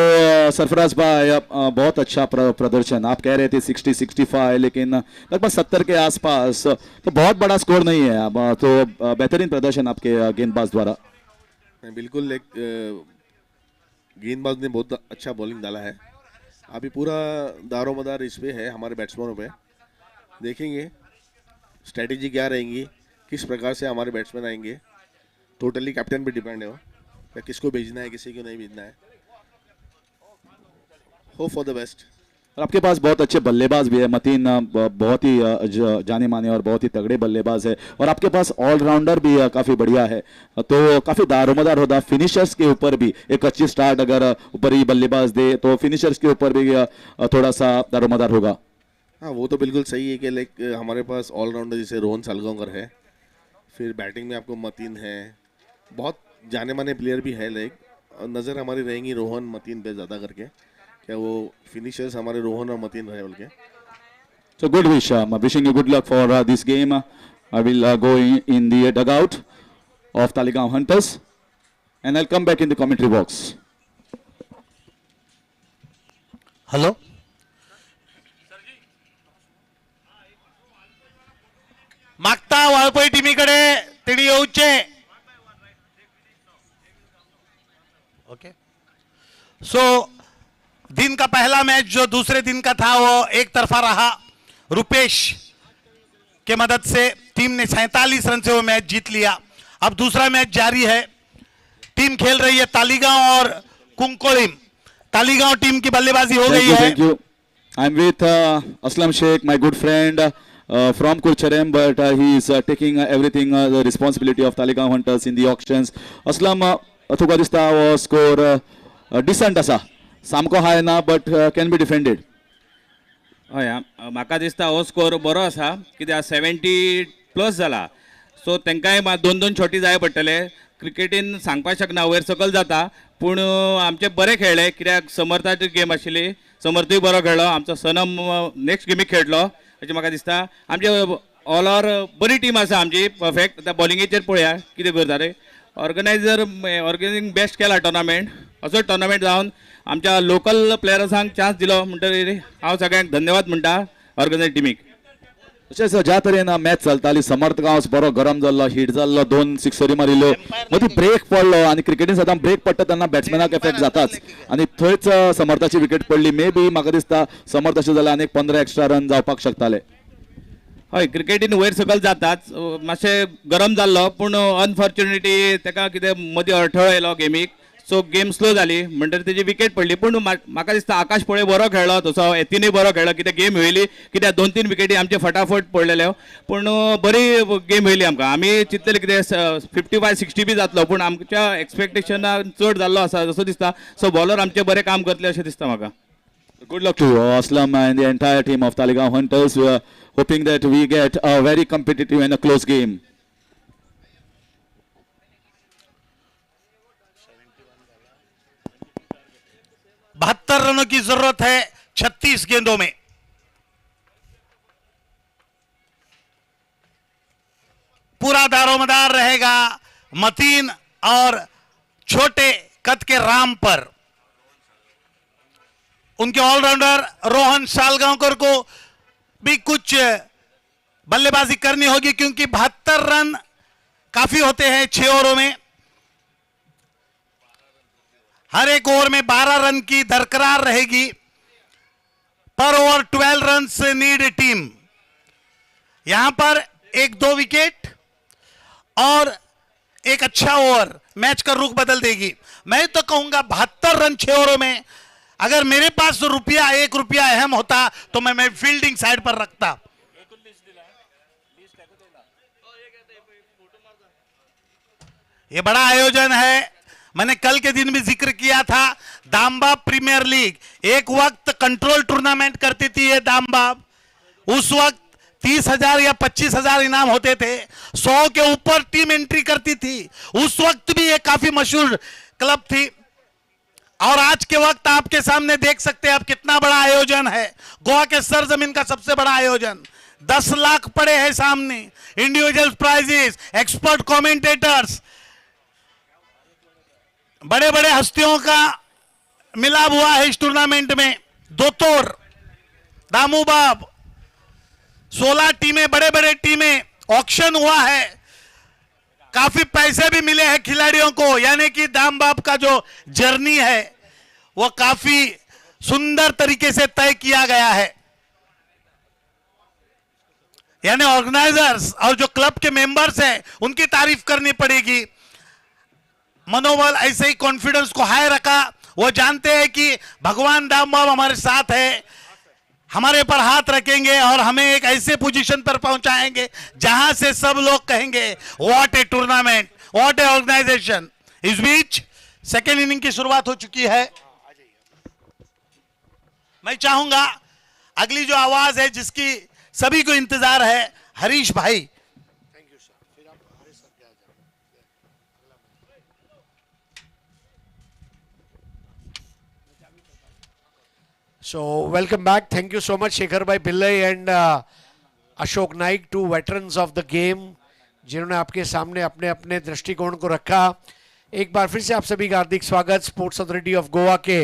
सरफराज भाई, बहुत अच्छा प्रदर्शन। आप कह रहे थे 60-65, लेकिन लगभग 70 के आसपास, तो बहुत बड़ा स्कोर नहीं है। अब तो बेहतरीन प्रदर्शन आपके गेंदबाज द्वारा। बिल्कुल, एक गेंदबाज ने बहुत अच्छा बॉलिंग डाला है। अभी पूरा दारोमदार इस पे है, हमारे बैट्समैनों पे। देखेंगे स्ट्रेटेजी क्या रहेंगी, किस प्रकार से हमारे बैट्समैन आएंगे, टोटली कैप्टन पे डिपेंड है वो, या किसको भेजना है, किसी को नहीं भेजना है। Hope for the best. और आपके पास बहुत अच्छे बल्लेबाज भी है। मतीन बहुत ही जाने माने और बहुत ही तगड़े बल्लेबाज है, और आपके पास ऑलराउंडर भी काफ़ी बढ़िया है, तो काफ़ी दारोमदार होता। फिनिशर्स के ऊपर भी एक अच्छी स्टार्ट अगर ऊपर ही बल्लेबाज दे तो फिनिशर्स के ऊपर भी थोड़ा सा दारोमदार होगा। हाँ, वो तो बिल्कुल सही है कि लाइक हमारे पास ऑलराउंडर जैसे रोहन सालगांवकर है, फिर बैटिंग में आपको मतीन है, बहुत जाने माने प्लेयर भी है। लाइक नज़र हमारी रहेंगी रोहन मतीन पे ज़्यादा करके, क्या वो फिनिशर्स हमारे रोहन और मतीन रहे बोल के। So good wish. Wishing you good luck for this game. I will go in the dugout of Taligaon Hunters, and I'll come back in the commentary box. Hello, मागता वाळपई टीमीकडे तिने येऊचे. ओके, सो दिन का पहला मैच जो दूसरे दिन का था वो एक तरफा रहा। रुपेश के मदद से टीम ने 47 रन से वो मैच जीत लिया। अब दूसरा मैच जारी है, टीम खेल रही है तालिगांव और कुंकोलिम। तालिगांव टीम की बल्लेबाजी हो गई है। Thank you. I'm with Aslam Sheikh, my good friend from Kurcharem, but he is taking everything the responsibility of Taligaon Hunters in the auctions. Aslam, तुका दिसता वो स्कोर decent असा, सामको हाय ना, but can be defended. हय, म्हाका दिसता हो स्कोर बरो आसा, कित्याक 70+ जाला, सो तांकांय 2-2 शॉटी जाय पडटले. क्रिकेटीन सांगपाक शकना, वयर सकयल जाता, पूण आमचे बरे खेळ्ळे, कित्याक समर्थाची गेम आशिल्ली, समर्थूय बरो खेळ्ळो, आमचो सनम नेक्स्ट गेमीक खेळटलो अशें म्हाका दिसता. आमचे ऑल ओवर बरी टीम आसा आमची परफेक्ट. आतां बॉलिंगेचेर पळया कितें करता ते. ऑर्गनायझींग बेस्ट केला टोर्नामेंट. असोच टोर्नामेंट जावन आमच्या लोकल प्लेयर्सांक चान्स दिलो म्हणटकीर हांव सगळ्यांक धन्यवाद म्हणटा ऑर्गनायझ टीमीक. तशेंच ज्या तरेन मॅच चलताली समर्थ गांवस बरो गरम जाल्लो, हीट जाल्लो, 2 सिक्सरी मारिल्ल्यो, मदीं ब्रेक पडलो आनी क्रिकेटीन सदां ब्रेक पडटा तेन्ना बॅट्समॅनाक एफेक्ट जाताच आनी थंयच समर्थाची विकेट पडली. मे बी म्हाका दिसता समर्थ अशें जाल्यार आनीक 15 एक्स्ट्रा रन जावपाक शकताले. हय क्रिकेटीन वयर सकयल जाताच. मातशें गरम जाल्लो पूण अनफॉर्च्युनेटली ताका कितें मदीं अडथळो येयलो गेमीक. सो गेम स्लो जाली म्हणटकीर तेजी विकेट पडली. पूण म्हाका दिसता आकाश पळय बरो खेळ्ळो तसो. येतीनय बरो खेळ्ळो कित्याक गेम येयली. कित्याक 2-3 विकेटी आमचे फटाफट पडलेल्यो. पूण बरी गेम येयली आमकां. आमी चिंतलें कितें 55-60 बी जातलो पूण आमच्या एक्सपेक्टेशनान चड जाल्लो आसा असो दिसता. सो बॉलर आमचे बरें काम करतले अशें दिसता म्हाका. Good luck to Aslam and the entire team of Talegaon Hunters. We are hoping that we get a very competitive and a close game. बहत्तर रनों की जरूरत है 36 गेंदों में. पूरा दारोमदार रहेगा मतीन और छोटे कद के राम पर. उनके ऑलराउंडर रोहन सालगांवकर को भी कुछ बल्लेबाजी करनी होगी क्योंकि 72 रन काफी होते हैं 6 ओवरों में. हर एक ओवर में 12 रन की दरकरार रहेगी. पर ओवर 12 रन से नीड टीम. यहां पर 1-2 विकेट और एक अच्छा ओवर मैच का रुख बदल देगी. मैं तो कहूंगा 72 रन 6 ओवरों में. अगर मेरे पास रुपया 1 रुपया अहम होता तो मैं फील्डिंग साइड पर रखता. यह बड़ा आयोजन है. मैंने कल के दिन भी जिक्र किया था. दामबाब प्रीमियर लीग एक वक्त कंट्रोल टूर्नामेंट करती थी. ये दामबाब उस वक्त 30,000 या 25,000 इनाम होते थे. 100 के ऊपर टीम एंट्री करती थी. उस वक्त भी ये काफी मशहूर क्लब थी. और आज के वक्त आपके सामने देख सकते हैं आप कितना बड़ा आयोजन है. गोवा के सरजमीन का सबसे बड़ा आयोजन. 10 लाख पड़े हैं सामने. इंडिविजुअल प्राइजेस, एक्सपर्ट कमेंटेटर्स, बड़े बड़े हस्तियों का मिलाप हुआ है इस टूर्नामेंट में. दोतोर, दामूबाब, 16 टीमें, बड़े बड़े टीमें. ऑक्शन हुआ है. काफी पैसे भी मिले हैं खिलाड़ियों को. यानी कि दामबाब का जो जर्नी है वो काफी सुंदर तरीके से तय किया गया है. यानी ऑर्गेनाइजर्स और जो क्लब के मेंबर्स हैं उनकी तारीफ करनी पड़ेगी. मनोबल ऐसे ही कॉन्फिडेंस को हाई रखा. वो जानते हैं कि भगवान दामबाब हमारे साथ है, हमारे पर हाथ रखेंगे और हमें एक ऐसे पोजीशन पर पहुंचाएंगे जहां से सब लोग कहेंगे what a tournament, what a organisation. इस बीच सेकेंड इनिंग की शुरुआत हो चुकी है. मैं चाहूंगा अगली जो आवाज है जिसकी सभी को इंतजार है, हरीश भाई. So welcome back. Thank you so much Shekhar Bhai Pillai and Ashok Naik, two veterans of the game, जिन्होंने आपके सामने अपने अपने दृष्टिकोण को रखा. एक बार फिर से आप सभी का हार्दिक स्वागत स्पोर्ट्स अथॉरिटी ऑफ गोवा के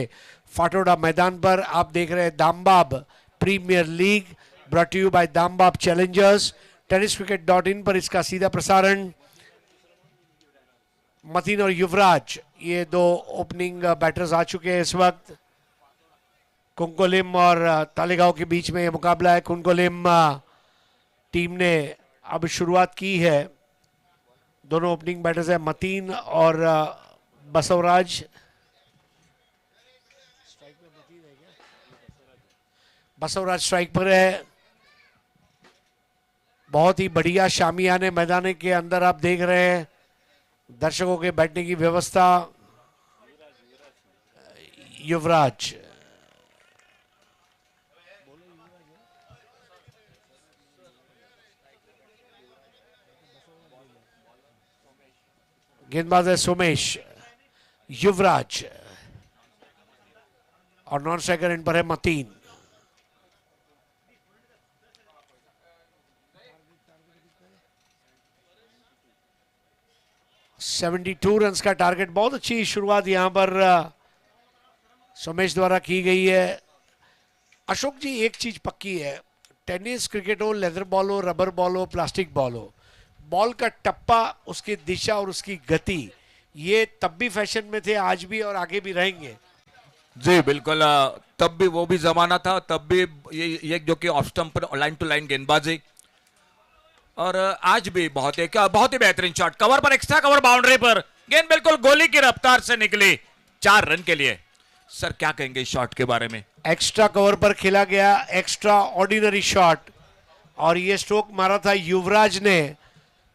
फाटोडा मैदान पर. आप देख रहे हैं Dambab premier league brought to you by Dambab challengers. tenniscricket.in पर इसका सीधा प्रसारण. मतीन और युवराज ये दो ओपनिंग बैटर्स आ चुके हैं इस वक्त. कुंकोलिम और तालेगांव के बीच में ये मुकाबला है. कुंकोलिम टीम ने अब शुरुआत की है. दोनों ओपनिंग बैटर्स हैं मतीन और बसवराज. बसवराज स्ट्राइक पर है. बहुत ही बढ़िया शामियाने मैदान के अंदर आप देख रहे हैं. दर्शकों के बैठने की व्यवस्था. युवराज गेंदबाज है सोमेश. युवराज और नॉन स्ट्राइकर इन पर है मतीन. 72 रन्स का टारगेट। बहुत अच्छी शुरुआत यहां पर सोमेश द्वारा की गई है। अशोक जी, एक चीज पक्की है, टेनिस, क्रिकेट हो, लेदर बॉल हो, रबर बॉल हो, प्लास्टिक बॉल हो, बॉल का टप्पा, उसकी दिशा और उसकी गति, ये तब भी फैशन में थे, आज भी और आगे भी रहेंगे। जी बिल्कुल, तब भी वो भी जमाना था, तब भी ये जो कि ऑफ स्टंप पर लाइन टू लाइन गेंदबाजी, और आज भी बहुत ही बेहतरीन शॉट, कवर पर, एक्स्ट्रा कवर बाउंड्री पर, गेंद बिल्कुल गोली की रफ्तार से निकली 4 रन के लिए। सर क्या कहेंगे इस शॉट के बारे में? एक्स्ट्रा कवर पर खेला गया एक्स्ट्रा ऑर्डिनरी शॉट, और ये स्ट्रोक मारा था युवराज ने।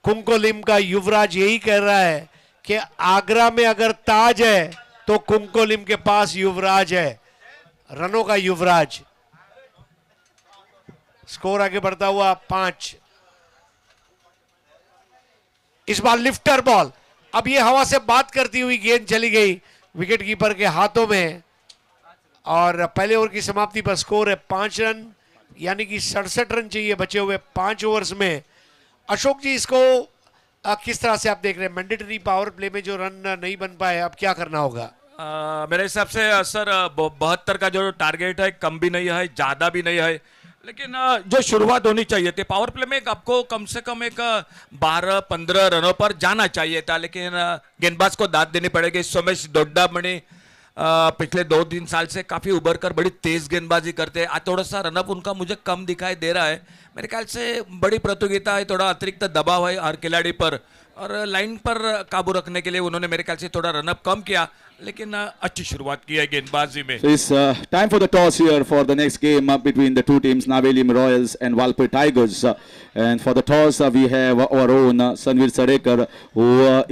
कुंकोलिम का युवराज यही कह रहा है कि आगरा में अगर ताज है तो कुंकोलिम के पास युवराज है, रनों का युवराज। स्कोर आगे बढ़ता हुआ 5। इस बार लिफ्टर बॉल, अब ये हवा से बात करती हुई गेंद चली गई विकेट कीपर के हाथों में, और पहले ओवर की समाप्ति पर स्कोर है 5 रन, यानी कि 67 रन चाहिए बचे हुए 5 ओवर्स में। अशोक जी, इसको किस तरह से आप देख रहे हैं? मैंडेटरी पावर प्ले में जो रन नहीं बन पाए, अब क्या करना होगा? मेरे हिसाब से सर 72 का जो टारगेट है, कम भी नहीं है, ज्यादा भी नहीं है, लेकिन जो शुरुआत होनी चाहिए थी पावर प्ले में, आपको कम से कम एक 12-15 रनों पर जाना चाहिए था, लेकिन गेंदबाज को दाद देनी पड़ेगी। सोमेश दोड्डामणि पिछले 2-3 साल से काफी उभर कर बड़ी तेज गेंदबाजी करते हैं। आज थोड़ा सा रनअप उनका मुझे कम दिखाई दे रहा है। मेरे ख्याल से बड़ी प्रतियोगिता है, थोड़ा अतिरिक्त दबाव है हर खिलाड़ी पर, और लाइन पर काबू रखने के लिए उन्होंने मेरे ख्याल से थोड़ा रनअप कम किया, लेकिन अच्छी शुरुआत की है गेंदबाजी में। So it's time for the toss here for the next game between the two teams, Navelim Royals and Walpur Tigers. And for the toss, we have our own Sanveer Sadekar, who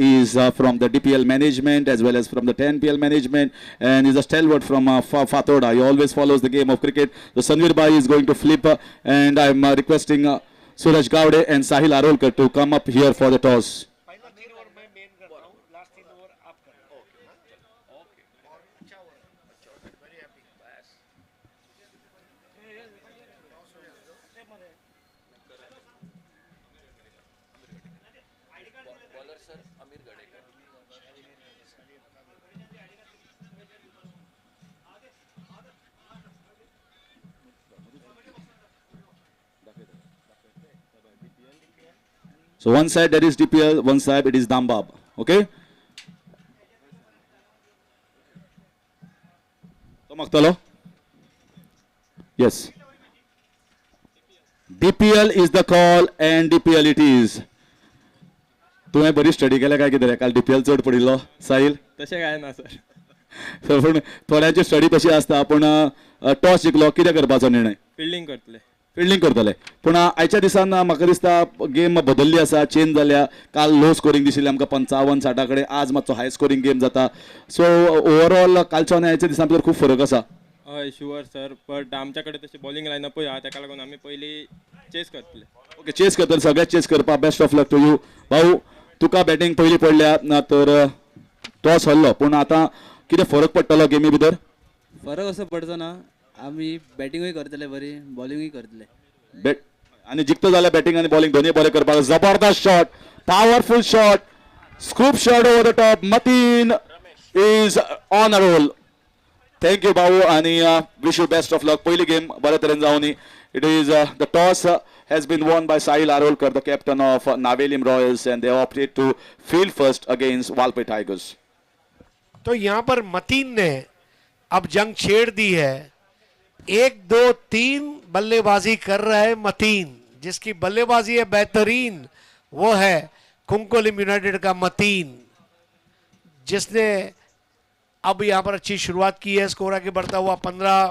is from the DPL management as well as from the 10PL management, and is a stalwart from Fatoda. He always follows the game of cricket. So Sanveer Bhai is going to flip, and I'm requesting Suraj Gowde and Sahil Arolkar to come up here for the toss. So one side that is DPL, one side it is Dambab. Okay? Tomaktalo? Yes. DPL is the call and DPL it is. तुम्हें बरी study केल्या काय कितें काल DPL चड पडिल्लो साहिल? तशें काय ना सर. पण थोड्यांची स्टडी कशी आसता, पण टॉस जिखलो कितें करपाचो निर्णय? फिल्डिंग करतले. फिल्डिंग करतले, पूण आयच्या दिसान म्हाका दिसता गेम बदलली आसा, चेंज जाल्या. काल लो स्कोरिंग दिशिल्लें आमकां 55-60 कडेन, आज मातसो हाय स्कोरिंग गेम जाता. सो ओवरऑल कालच्या आनी आयच्या दिसां भितर खूब फरक आसा. हय शुअर सर, बट आमच्या कडेन तशी बॉलिंग लायनअपूय आहा, ताका लागून आमी पयली चेस करतले. ओके, चेस करतले, सगळ्यात चेस करपा. Best of luck to you भाऊ. तुका बॅटिंग पयली पडल्या तर टॉस हरलो, पूण आतां कितें फरक पडटलो गेमी भितर? फरक असो पडचो ना, आमी बॅटिंगूय करतले बरी, बॉलिंगूय करतले. आणि जिखतो जाल्यार बॅटिंग आणि बॉलिंग दोन्ही बरे करपाक. जबरदस्त shot, powerful shot, scoop shot over the top. Mateen is on a roll. Thank you भाऊ, आणि wish you best of luck. पहिली गेम बऱ्या तरेन जावनी. It is the toss has been won by Sahil Arolkar, the captain of Navelim Royals, and they opted to field first against Walpur Tigers. तो यहां पर मतीन ने अब जंग छेड़ दी है. 1, 2, 3 बल्लेबाजी कर रहा है मतीन. जिसकी बल्लेबाजी है बेहतरीन, वो है कुंकोलिम यूनाइटेड का मतीन, जिसने अब यहां पर अच्छी शुरुआत की है. स्कोर आगे बढ़ता हुआ 15.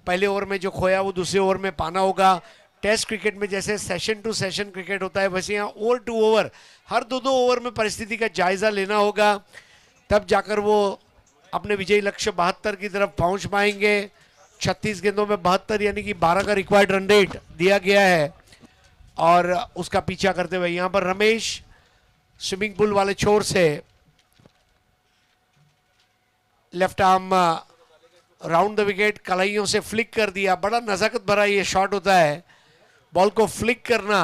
पहले ओवर में जो खोया वो दूसरे ओवर में पाना होगा. टेस्ट क्रिकेट में जैसे सेशन टू सेशन क्रिकेट होता है, वैसे यहाँ ओवर टू ओवर, हर 2-2 ओवर में परिस्थिति का जायजा लेना होगा, तब जाकर वो अपने विजयी लक्ष्य 72 की तरफ पहुंच पाएंगे. 36 गेंदों में 72, यानी कि 12 का रिक्वायर्ड रन रेट दिया गया है, और उसका पीछा करते हुए यहाँ पर रमेश स्विमिंग पूल वाले छोर से left arm round the wicket, कलाइयों से फ्लिक कर दिया. बड़ा नजाकत भरा ये शॉट होता है, बॉल को फ्लिक करना.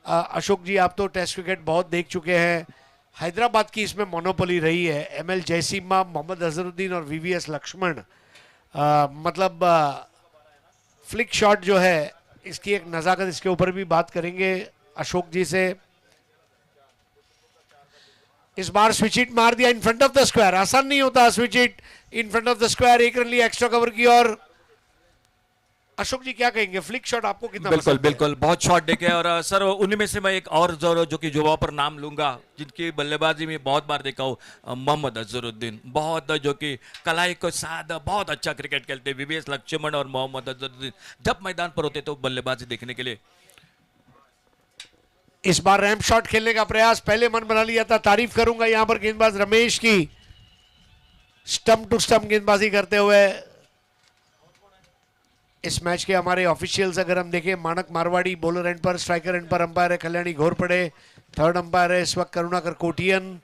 अशोक जी, आप तो टेस्ट क्रिकेट बहुत देख चुके हैं, हैदराबाद की इसमें मोनोपोली रही है। एमएल जयसीमा, मोहम्मद अजहरुद्दीन और वीवीएस लक्ष्मण, मतलब फ्लिक शॉट जो है इसकी एक नज़ाकत, इसके ऊपर भी बात करेंगे अशोक जी से। इस बार स्विच हिट मार दिया in front of the square, आसान नहीं होता switch hit in front of the square. एक रन लिया एक्स्ट्रा कवर की। और अशोक जी क्या कहेंगे, फ्लिक शॉट आपको कितना बिल्कुल पसंद है? बिल्कुल बहुत शॉट देखे। और सर उन्हीं में से मैं एक और जो कि युवा पर नाम लूंगा, जिनकी बल्लेबाजी में बहुत बार देखा हूँ, मोहम्मद अजहरुद्दीन। बहुत जो कि कलाई के साथ बहुत अच्छा क्रिकेट खेलते, वीवीएस लक्ष्मण और मोहम्मद अजहरुद्दीन जब मैदान पर होते तो बल्लेबाजी देखने के लिए। इस बार रैम्प शॉट खेलने का प्रयास, पहले मन बना लिया था। तारीफ करूंगा यहां पर गेंदबाज रमेश की, स्टंप टू स्टंप गेंदबाजी करते हुए। इस मैच के हमारे ऑफिशियल्स अगर हम देखें, मानक मारवाड़ी बॉलर एंड पर, स्ट्राइकर एंड पर अंपायर है कल्याणी घोरपड़े, थर्ड अंपायर है इस वक्त करुणाकर कोटियन।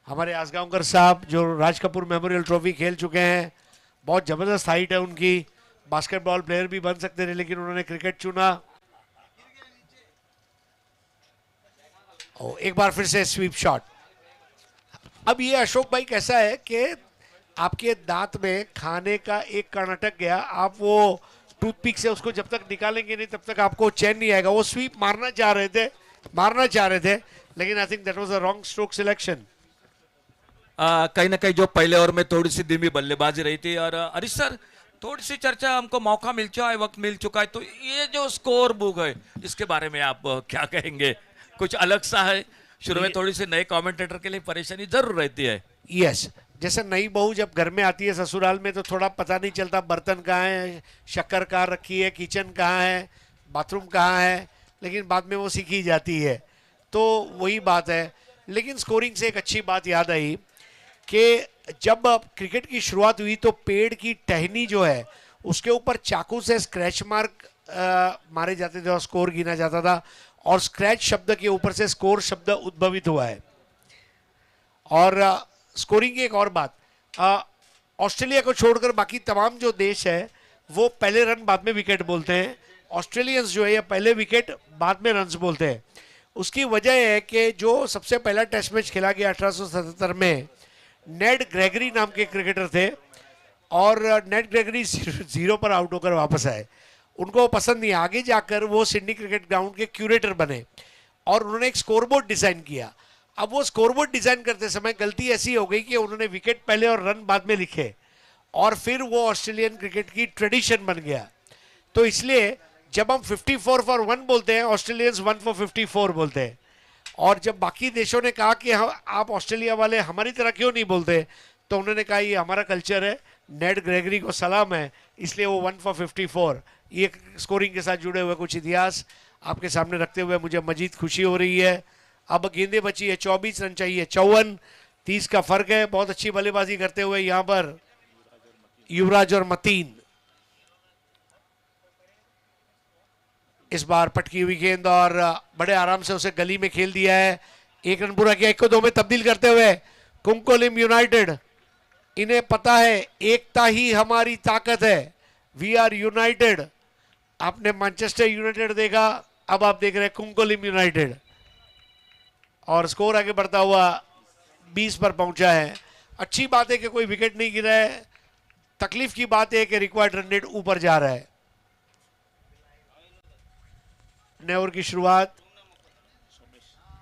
हमारे आसगांवकर साहब जो राज कपूर मेमोरियल ट्रॉफी खेल चुके हैं, बहुत जबरदस्त हाइट है उनकी, बास्केटबॉल प्लेयर भी बन सकते थे लेकिन उन्होंने क्रिकेट चुना। एक बार फिर से स्वीप शॉट। अब ये अशोक भाई कैसा है कि आपके दांत में खाने का एक कण अटक गया, आप वो टूथपिक से उसको जब तक निकालेंगे नहीं तब तक आपको चैन नहीं आएगा। वो स्वीप मारना चाह रहे थे लेकिन I think that was a wrong stroke selection. कहीं ना कहीं जो पहले ओवर में थोड़ी सी धीमी बल्लेबाजी रही थी। और हरीश सर, थोड़ी सी चर्चा, हमको मौका मिल चुका है, वक्त मिल चुका है, तो ये जो स्कोर बुक है इसके बारे में आप क्या कहेंगे? कुछ अलग सा है, शुरू में थोड़ी सी नए कमेंटेटर के लिए परेशानी जरूर रहती है। यस, जैसे नई बहू जब घर में आती है ससुराल में तो थोड़ा पता नहीं चलता बर्तन कहाँ है, शक्कर कहाँ रखी है, किचन कहाँ है, बाथरूम कहाँ है, लेकिन बाद में वो सीखी जाती है। तो वही बात है। लेकिन स्कोरिंग से एक अच्छी बात याद आई कि जब क्रिकेट की शुरुआत हुई तो पेड़ की टहनी जो है उसके ऊपर चाकू से स्क्रैच मार्क मारे जाते थे और स्कोर गिना जाता था, और स्क्रैच शब्द के ऊपर से स्कोर शब्द उद्भवित हुआ है। और स्कोरिंग की एक और बात, ऑस्ट्रेलिया को छोड़कर बाकी तमाम जो देश है वो पहले रन बाद में विकेट बोलते हैं। ऑस्ट्रेलियंस जो है ये पहले विकेट बाद में रन्स बोलते हैं। उसकी वजह है कि जो सबसे पहला टेस्ट मैच खेला गया 1877 में, नेड ग्रेगरी नाम के क्रिकेटर थे और नेड ग्रेगरी 0 पर आउट होकर वापस आए। उनको पसंद नहीं, आगे जाकर वो सिडनी क्रिकेट ग्राउंड के क्यूरेटर बने और उन्होंने एक स्कोरबोर्ड डिजाइन किया। अब वो स्कोरबोर्ड डिजाइन करते समय गलती ऐसी हो गई कि उन्होंने विकेट पहले और रन बाद में लिखे, और फिर वो ऑस्ट्रेलियन क्रिकेट की ट्रेडिशन बन गया। तो इसलिए जब हम 54 फॉर 1 बोलते हैं, ऑस्ट्रेलियंस 1 फॉर 54 बोलते हैं। और जब बाकी देशों ने कहा कि आप ऑस्ट्रेलिया वाले हमारी तरह क्यों नहीं बोलते, तो उन्होंने कहा ये हमारा कल्चर है, नेड ग्रेगरी को सलाम है, इसलिए वो 1 फॉर 54। ये स्कोरिंग के साथ जुड़े हुए कुछ इतिहास आपके सामने रखते हुए मुझे मजीद खुशी हो रही है। अब गेंदें बची है 24, रन चाहिए 54, 30 का फर्क है। बहुत अच्छी बल्लेबाजी करते हुए यहाँ पर युवराज और मतीन। इस बार पटकी हुई गेंद और बड़े आराम से उसे गली में खेल दिया है। 1 रन पूरा किया, 1 को 2 में तब्दील करते हुए कुंकोलिम यूनाइटेड, इन्हें पता है एकता ही हमारी ताकत है, वी आर यूनाइटेड। आपने मैनचेस्टर यूनाइटेड देखा, अब आप देख रहे हैं कुंकोलिम यूनाइटेड। और स्कोर आगे बढ़ता हुआ 20 पर पहुंचा है। अच्छी बात है कि कोई विकेट नहीं गिरा है, तकलीफ की बात है कि रिक्वायर्ड रन रेट ऊपर जा रहा है। नए ओवर की शुरुआत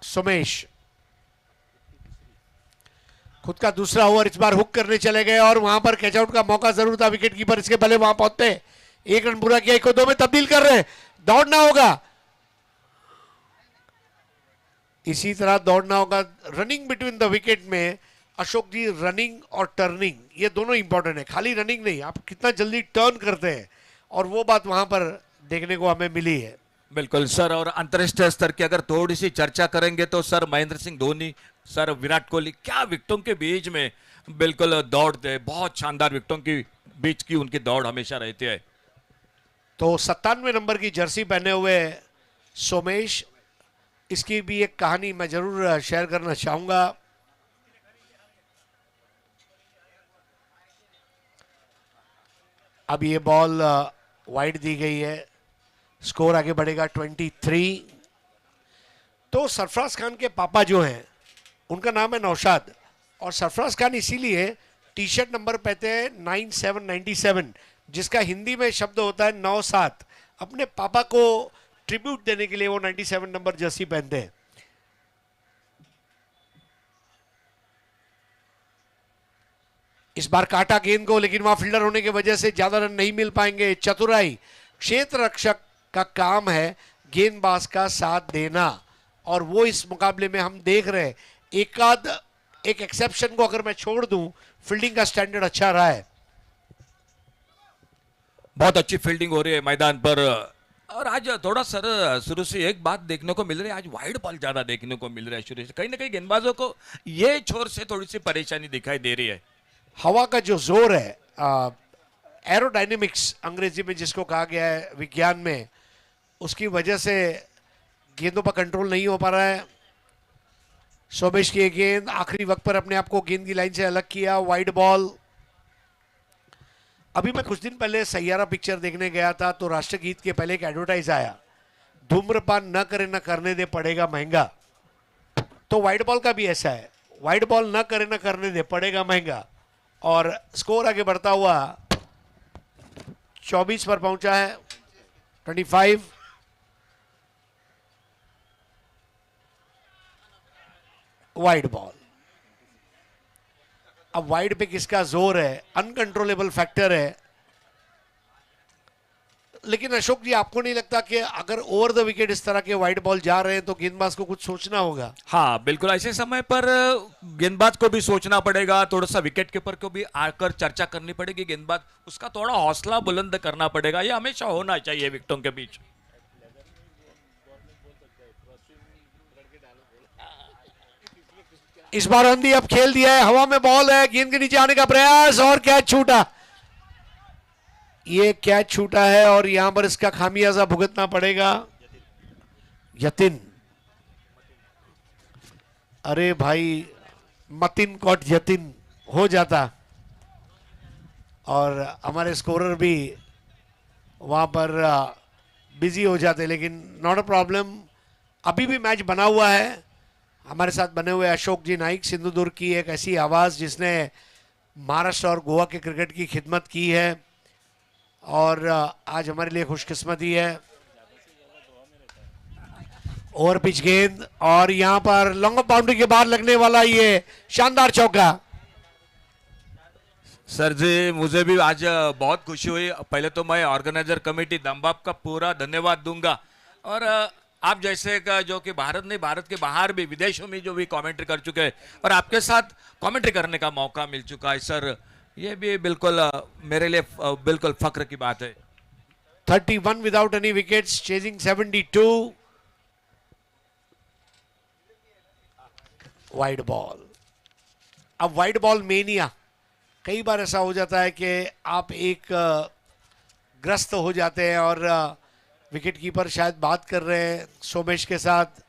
सोमेश, खुद का दूसरा ओवर इस बार हुक करने चले गए और वहां पर कैच आउट का मौका जरूर था विकेट कीपर, इसके पहले वहां पहुंचते। 1 रन पूरा किया, 1 को 2 में तब्दील कर रहे हैं, दौड़ना होगा, इसी तरह दौड़ना होगा। रनिंग बिटवीन द विकेट में अशोक जी, रनिंग और टर्निंग ये दोनों इंपॉर्टेंट है, खाली रनिंग नहीं, आप कितना जल्दी टर्न करते हैं, और वो बात वहां पर देखने को हमें मिली है। बिल्कुल सर। और अंतर्राष्ट्रीय स्तर की अगर थोड़ी सी चर्चा करेंगे तो सर महेंद्र सिंह धोनी, सर विराट कोहली, क्या विकेटों के बीच में बिल्कुल दौड़ते, बहुत शानदार विकेटों के बीच की उनकी दौड़ हमेशा रहती है। तो 97 नंबर की जर्सी पहने हुए सोमेश, इसकी भी एक कहानी मैं जरूर शेयर करना चाहूंगा। अब ये बॉल वाइड दी गई है, स्कोर आगे बढ़ेगा 23। तो सरफराज खान के पापा जो हैं उनका नाम है नौशाद, और सरफराज खान इसीलिए टी शर्ट नंबर पहनते हैं 9797, जिसका हिंदी में शब्द होता है 97। अपने पापा को ट्रिब्यूट देने के लिए वो 97 नंबर जर्सी पहनते हैं। इस बार काटा गेंद को, लेकिन वहां फील्डर होने की वजह से ज्यादा रन नहीं मिल पाएंगे। चतुराई क्षेत्र रक्षक का काम है गेंदबाज का साथ देना, और वो इस मुकाबले में हम देख रहे हैं। एक एक्सेप्शन को अगर मैं छोड़ दूं, फील्डिंग का स्टैंडर्ड अच्छा रहा है। बहुत अच्छी फील्डिंग हो रही है मैदान पर। और आज थोड़ा सर शुरू से एक बात देखने को मिल रही है, आज वाइड बॉल ज्यादा देखने को मिल रहा है शुरू से। कहीं ना कहीं गेंदबाजों को ये छोर से थोड़ी सी परेशानी दिखाई दे रही है। हवा का जो जोर है, एरोडायनेमिक्स अंग्रेजी में जिसको कहा गया है विज्ञान में, उसकी वजह से गेंदों पर कंट्रोल नहीं हो पा रहा है। सोमेश की गेंद आखिरी वक्त पर अपने आप को गेंद की लाइन से अलग किया, वाइड बॉल। अभी मैं कुछ दिन पहले सैयारा पिक्चर देखने गया था, तो राष्ट्रगीत के पहले एक एडवर्टाइज आया, धूम्रपान न करे न करने दे पड़ेगा महंगा। तो वाइड बॉल का भी ऐसा है, वाइड बॉल न करे न करने दे पड़ेगा महंगा। और स्कोर आगे बढ़ता हुआ 24 पर पहुंचा है, 25। Wide ball. अब वाइड पे किसका जोर है, अनकंट्रोलेबल फैक्टर है। लेकिन अशोक जी, आपको नहीं लगता कि अगर ओवर द विकेट इस तरह के वाइड बॉल जा रहे हैं तो गेंदबाज को कुछ सोचना होगा? हाँ बिल्कुल, ऐसे समय पर गेंदबाज को भी सोचना पड़ेगा, थोड़ा सा विकेट कीपर को भी आकर चर्चा करनी पड़ेगी। गेंदबाज उसका थोड़ा हौसला बुलंद करना पड़ेगा, ये हमेशा होना चाहिए विकेटों के बीच। इस बार अंधी अब खेल दिया है, हवा में बॉल है, गेंद के नीचे आने का प्रयास और कैच छूटा। ये कैच छूटा है और यहां पर इसका खामियाजा भुगतना पड़ेगा यतिन। अरे भाई, मतिन कॉट यतिन हो जाता और हमारे स्कोरर भी वहां पर बिजी हो जाते, लेकिन नॉट अ प्रॉब्लम। अभी भी मैच बना हुआ है। हमारे साथ बने हुए अशोक जी नाइक, सिंधुदुर्ग की एक ऐसी आवाज़ जिसने महाराष्ट्र और गोवा के क्रिकेट की खिदमत की है, और आज हमारे लिए खुशकिस्मती है। ओवर पिच गेंद, और यहां पर लॉन्ग ऑफ बाउंड्री के बाद लगने वाला ये शानदार चौका। सर जी, मुझे भी आज बहुत खुशी हुई। पहले तो मैं ऑर्गेनाइजर कमेटी दमबाब का पूरा धन्यवाद दूंगा, और आप जैसे का जो कि भारत नहीं, भारत के बाहर भी, विदेशों में जो भी कमेंट्री कर चुके हैं और आपके साथ कमेंट्री करने का मौका मिल चुका है सर, ये भी बिल्कुल मेरे लिए बिल्कुल फख्र की बात है। 31 without any wickets, chasing 72। Wide ball. अब वाइड बॉल मेनिया, कई बार ऐसा हो जाता है कि आप एक ग्रस्त हो जाते हैं, और विकेट कीपर शायद बात कर रहे हैं सोमेश के साथ।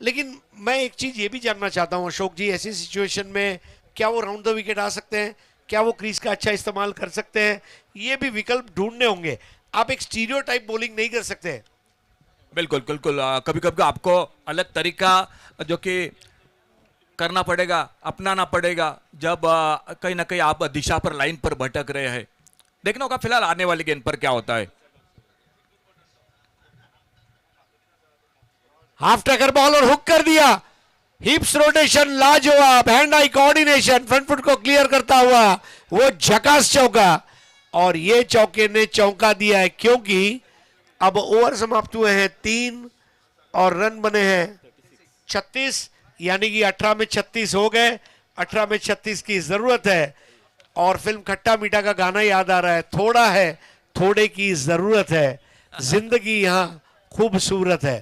लेकिन मैं एक चीज ये भी जानना चाहता हूं अशोक जी, ऐसी सिचुएशन में क्या वो राउंड द विकेट आ सकते हैं? क्या वो क्रीज का अच्छा इस्तेमाल कर सकते हैं? ये भी विकल्प ढूंढने होंगे। आप एक स्टीरियोटाइप बॉलिंग नहीं कर सकते। बिल्कुल बिल्कुल, कभी कभी आपको अलग तरीका जो कि करना पड़ेगा, अपनाना पड़ेगा, जब कहीं ना कहीं आप दिशा पर, लाइन पर भटक रहे हैं। देखना होगा फिलहाल आने वाली गेंद पर क्या होता है। हाफ टैकर बॉल और हुक कर दिया। हिप्स रोटेशन लाजवाब, hand eye coordination, front foot को क्लियर करता हुआ वो झकास चौका, और ये चौके ने चौंका दिया है, क्योंकि अब ओवर समाप्त हुए हैं 3 और रन बने हैं 36, यानी कि 18 में 36 हो गए। 18 में 36 की जरूरत है, और फिल्म खट्टा मीठा का गाना याद आ रहा है, थोड़ा है थोड़े की जरूरत है, जिंदगी यहां खूबसूरत है।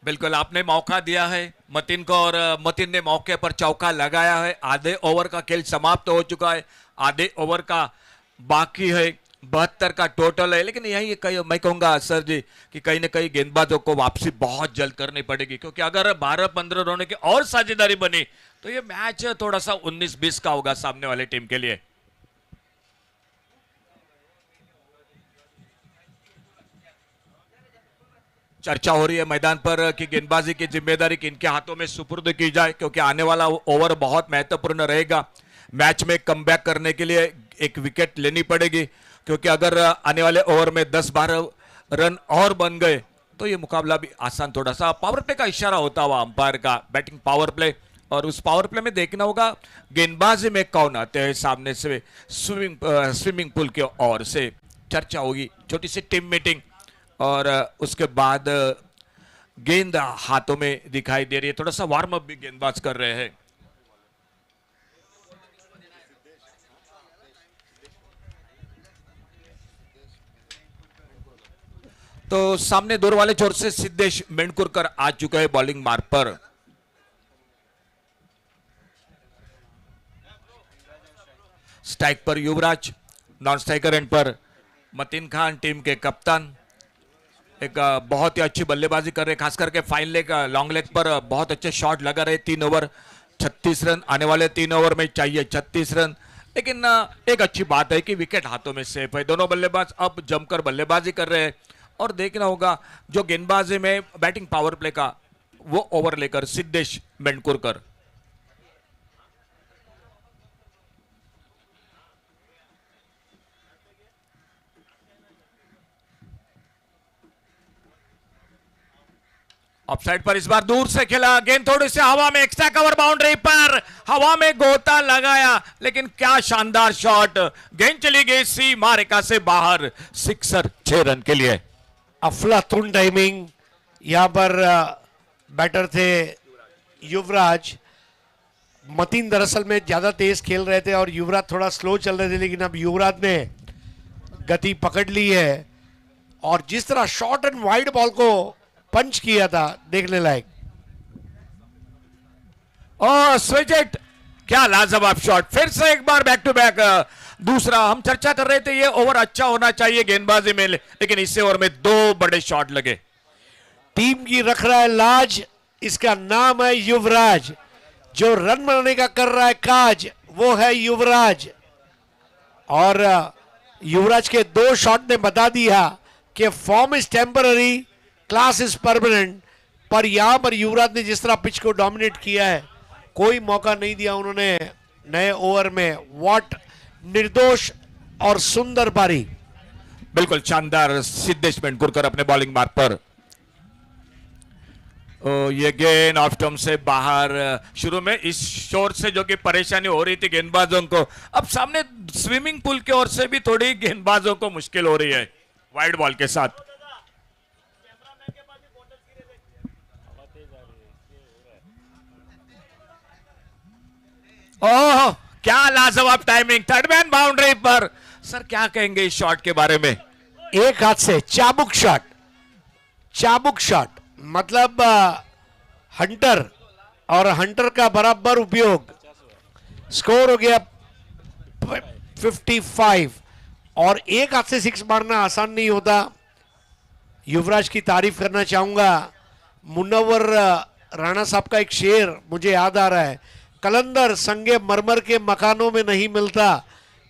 बिल्कुल, आपने मौका दिया है मतिन को, और मतिन ने मौके पर चौका लगाया है। आधे ओवर का खेल समाप्त हो चुका है, आधे ओवर का बाकी है, 72 का टोटल है। लेकिन यही मैं कहूंगा सर जी कि कहीं ना कहीं गेंदबाजों को वापसी बहुत जल्द करनी पड़ेगी, क्योंकि अगर 12-15 रनों की और साझेदारी बनी तो ये मैच थोड़ा सा 19-20 का होगा सामने वाले टीम के लिए। चर्चा हो रही है मैदान पर कि गेंदबाजी की जिम्मेदारी किनके हाथों में सुपुर्द की जाए, क्योंकि आने वाला ओवर बहुत महत्वपूर्ण रहेगा। मैच में कमबैक करने के लिए एक विकेट लेनी पड़ेगी, क्योंकि अगर आने वाले ओवर में 10-12 रन और बन गए तो ये मुकाबला भी आसान। थोड़ा सा पावर प्ले का इशारा होता हुआ अंपायर का, बैटिंग पावर प्ले, और उस पावर प्ले में देखना होगा गेंदबाजी में कौन आते हैं सामने से। स्विमिंग पूल की ओर से चर्चा होगी, छोटी सी टीम मीटिंग, और उसके बाद गेंद हाथों में दिखाई दे रही है। थोड़ा सा वार्म अप भी गेंदबाज कर रहे हैं। तो सामने दूर वाले छोर से सिद्धेश मेंढकुरकर आ चुका है बॉलिंग मार्ग पर। स्ट्राइक पर युवराज, नॉन स्ट्राइकर एंड पर मतीन खान, टीम के कप्तान। एक बहुत ही अच्छी बल्लेबाजी कर रहे, खास करके फाइन लेग, लॉन्ग लेग पर बहुत अच्छे शॉट लगा रहे। 3 ओवर 36 रन, आने वाले 3 ओवर में चाहिए 36 रन। लेकिन एक अच्छी बात है कि विकेट हाथों में सेफ है। दोनों बल्लेबाज अब जमकर बल्लेबाजी कर रहे हैं, और देखना होगा जो गेंदबाजी में बैटिंग पावर प्ले का वो ओवर लेकर सिद्धेश मेंढकुरकर। ऑफसाइड पर इस बार दूर से खेला, गेंद थोड़ी सी हवा में, एक्स्ट्रा कवर बाउंड्री पर हवा में गोता लगाया, लेकिन क्या शानदार शॉट, गेंद चली गई सीमा रेखा से बाहर, सिक्सर 6 रन के लिए। अफलातून टाइमिंग, यहां पर बैटर थे युवराज। मतीन दरअसल में ज्यादा तेज खेल रहे थे और युवराज थोड़ा स्लो चल रहे थे, लेकिन अब युवराज ने गति पकड़ ली है, और जिस तरह शॉर्ट एंड वाइड बॉल को पंच किया था, देखने लायक। स्विचेट, क्या लाजवाब शॉट, फिर से एक बार बैक टू बैक दूसरा। हम चर्चा कर रहे थे ये ओवर अच्छा होना चाहिए गेंदबाजी में, लेकिन इस ओवर में 2 बड़े शॉट लगे। टीम की रख रहा है लाज, इसका नाम है युवराज। जो रन बनाने का कर रहा है काज, वो है युवराज। और युवराज के 2 शॉट ने बता दिया कि form is temporary, class is permanent. पर यहां पर युवराज ने जिस तरह पिच को डोमिनेट किया है, कोई मौका नहीं दिया उन्होंने नए ओवर में। व्हाट निर्दोष और सुंदर पारी, बिल्कुल शानदार सिद्धेश मेंढकुरकर अपने बॉलिंग मार्ग पर। ये गेंद ऑफ स्टंप से बाहर। शुरू में इस शोर से जो कि परेशानी हो रही थी गेंदबाजों को, अब सामने स्विमिंग पूल की ओर से भी थोड़ी गेंदबाजों को मुश्किल हो रही है वाइड बॉल के साथ। ओह, क्या लाजवाब टाइमिंग, थर्ड मैन बाउंड्री पर। सर क्या कहेंगे इस शॉट के बारे में? एक हाथ से चाबुक शॉट, चाबुक शॉट मतलब हंटर, और हंटर का बराबर उपयोग। स्कोर हो गया 55, और एक हाथ से 6 मारना आसान नहीं होता। युवराज की तारीफ करना चाहूंगा। मुनव्वर राणा साहब का एक शेर मुझे याद आ रहा है, कलंदर संगे मरमर के मकानों में नहीं मिलता।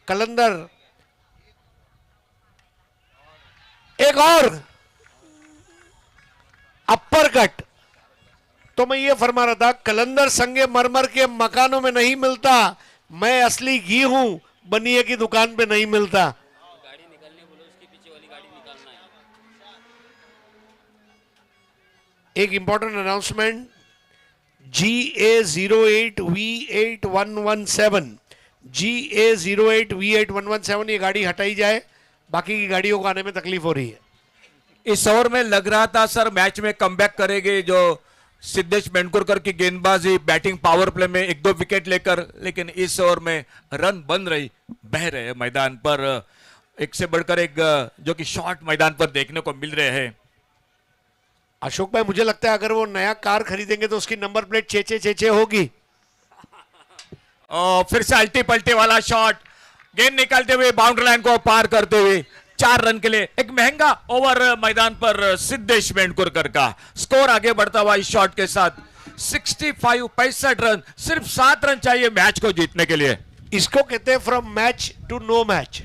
कलंदर, एक और अपर कट। तो मैं ये फरमा रहा था, कलंदर संगे मरमर के मकानों में नहीं मिलता, मैं असली घी हूं, बनिए की दुकान पे नहीं मिलता। गाड़ी निकलने बोलो, उसके पीछे वाली गाड़ी निकालना है। एक इंपॉर्टेंट अनाउंसमेंट, GA08V8117, GA08V8117, ये गाड़ी हटाई जाए, बाकी की गाड़ियों को आने में तकलीफ हो रही है। इस ओवर में लग रहा था सर मैच में कमबैक करेंगे जो सिद्धेश मेंढकुरकर की गेंदबाजी, बैटिंग पावर प्ले में 1-2 विकेट लेकर, लेकिन इस ओवर में रन बन रही, बह रहे मैदान पर, एक से बढ़कर एक जो कि शॉट मैदान पर देखने को मिल रहे हैं। अशोक भाई, मुझे लगता है अगर वो नया कार खरीदेंगे तो उसकी नंबर प्लेट 6666 होगी। फिर से अल्टी पल्टी वाला शॉट, गेंद निकालते हुए बाउंड्री लाइन को पार करते हुए 4 रन के लिए एक महंगा ओवर मैदान पर सिद्धेश मेंढकुरकर का। स्कोर आगे बढ़ता हुआ इस शॉट के साथ 65 रन, सिर्फ 7 रन चाहिए मैच को जीतने के लिए। इसको कहते हैं from match to no match.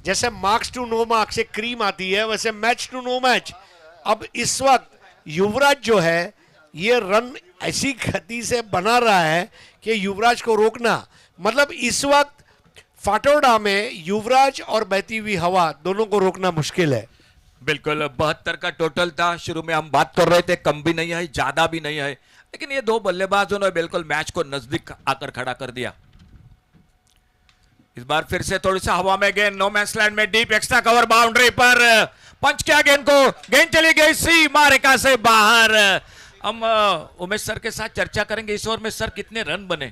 जैसे मार्क्स टू नो मार्क्स एक क्रीम आती है, वैसे मैच टू नो मैच। अब इस वक्त युवराज जो है ये रन ऐसी गति से बना रहा है कि युवराज को रोकना, मतलब इस वक्त फाटोड़ा में युवराज और बहती हुई हवा दोनों को रोकना मुश्किल है। बिल्कुल 72 का टोटल था। शुरू में हम बात कर रहे थे कम भी नहीं है ज्यादा भी नहीं है, लेकिन ये दो बल्लेबाजों ने बिल्कुल मैच को नजदीक आकर खड़ा कर दिया। इस बार फिर से थोड़ी सा हवा में गेंद, नो मैच लैंड में डीप एक्स्ट्रा कवर बाउंड्री पर पंच किया गेंद को, गेंद चली गई सीमा रेखा से बाहर। हम उमेश सर के साथ चर्चा करेंगे इस ओवर में सर कितने रन बने।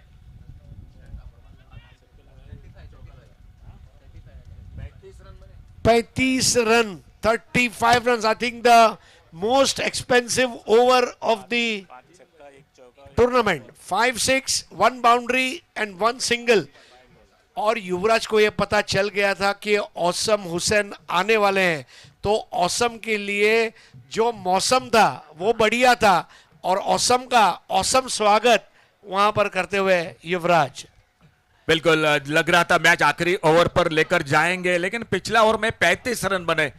35 run, 35 runs. I think the most expensive over of the tournament. 5-6, 1 boundary and 1 single. और युवराज को यह पता चल गया था कि औसम हुसैन आने वाले हैं, तो औसम के लिए जो मौसम था वो बढ़िया था और औसम का औसम स्वागत वहां पर करते हुए युवराज। बिल्कुल लग रहा था मैच आखिरी ओवर पर लेकर जाएंगे, लेकिन पिछला ओवर में 35 रन बने।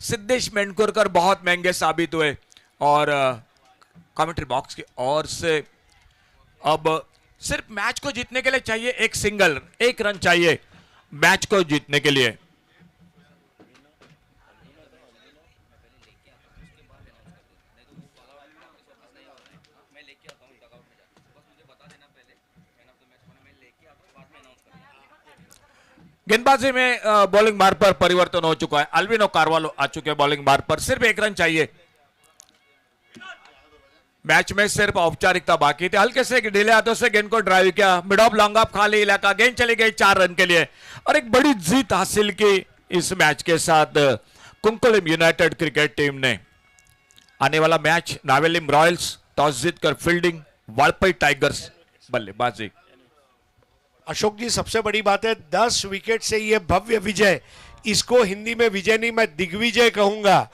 सिद्धेश मेंढकुरकर बहुत महंगे साबित हुए और कमेंट्री बॉक्स की ओर से अब सिर्फ मैच को जीतने के लिए चाहिए एक सिंगल, 1 रन चाहिए मैच को जीतने के लिए। गेंदबाजी में बॉलिंग मार पर परिवर्तन हो चुका है। अल्विनो कार्वालो आ चुके हैं बॉलिंग मार पर, सिर्फ 1 रन चाहिए। मैच में सिर्फ औपचारिकता बाकी थी। हल्के से ढीले हाथों से गेंद को ड्राइव किया, मिड ऑफ लॉन्ग ऑफ खाली इलाका, गेंद चली गई 4 रन के लिए और एक बड़ी जीत हासिल की इस मैच के साथ कुंकुलम यूनाइटेड क्रिकेट टीम ने। आने वाला मैच नावेलिम रॉयल्स टॉस जीतकर फील्डिंग, वालपई टाइगर्स बल्लेबाजी। अशोक जी सबसे बड़ी बात है 10 विकेट से ये भव्य विजय, इसको हिंदी में विजय नहीं मैं दिग्विजय कहूंगा।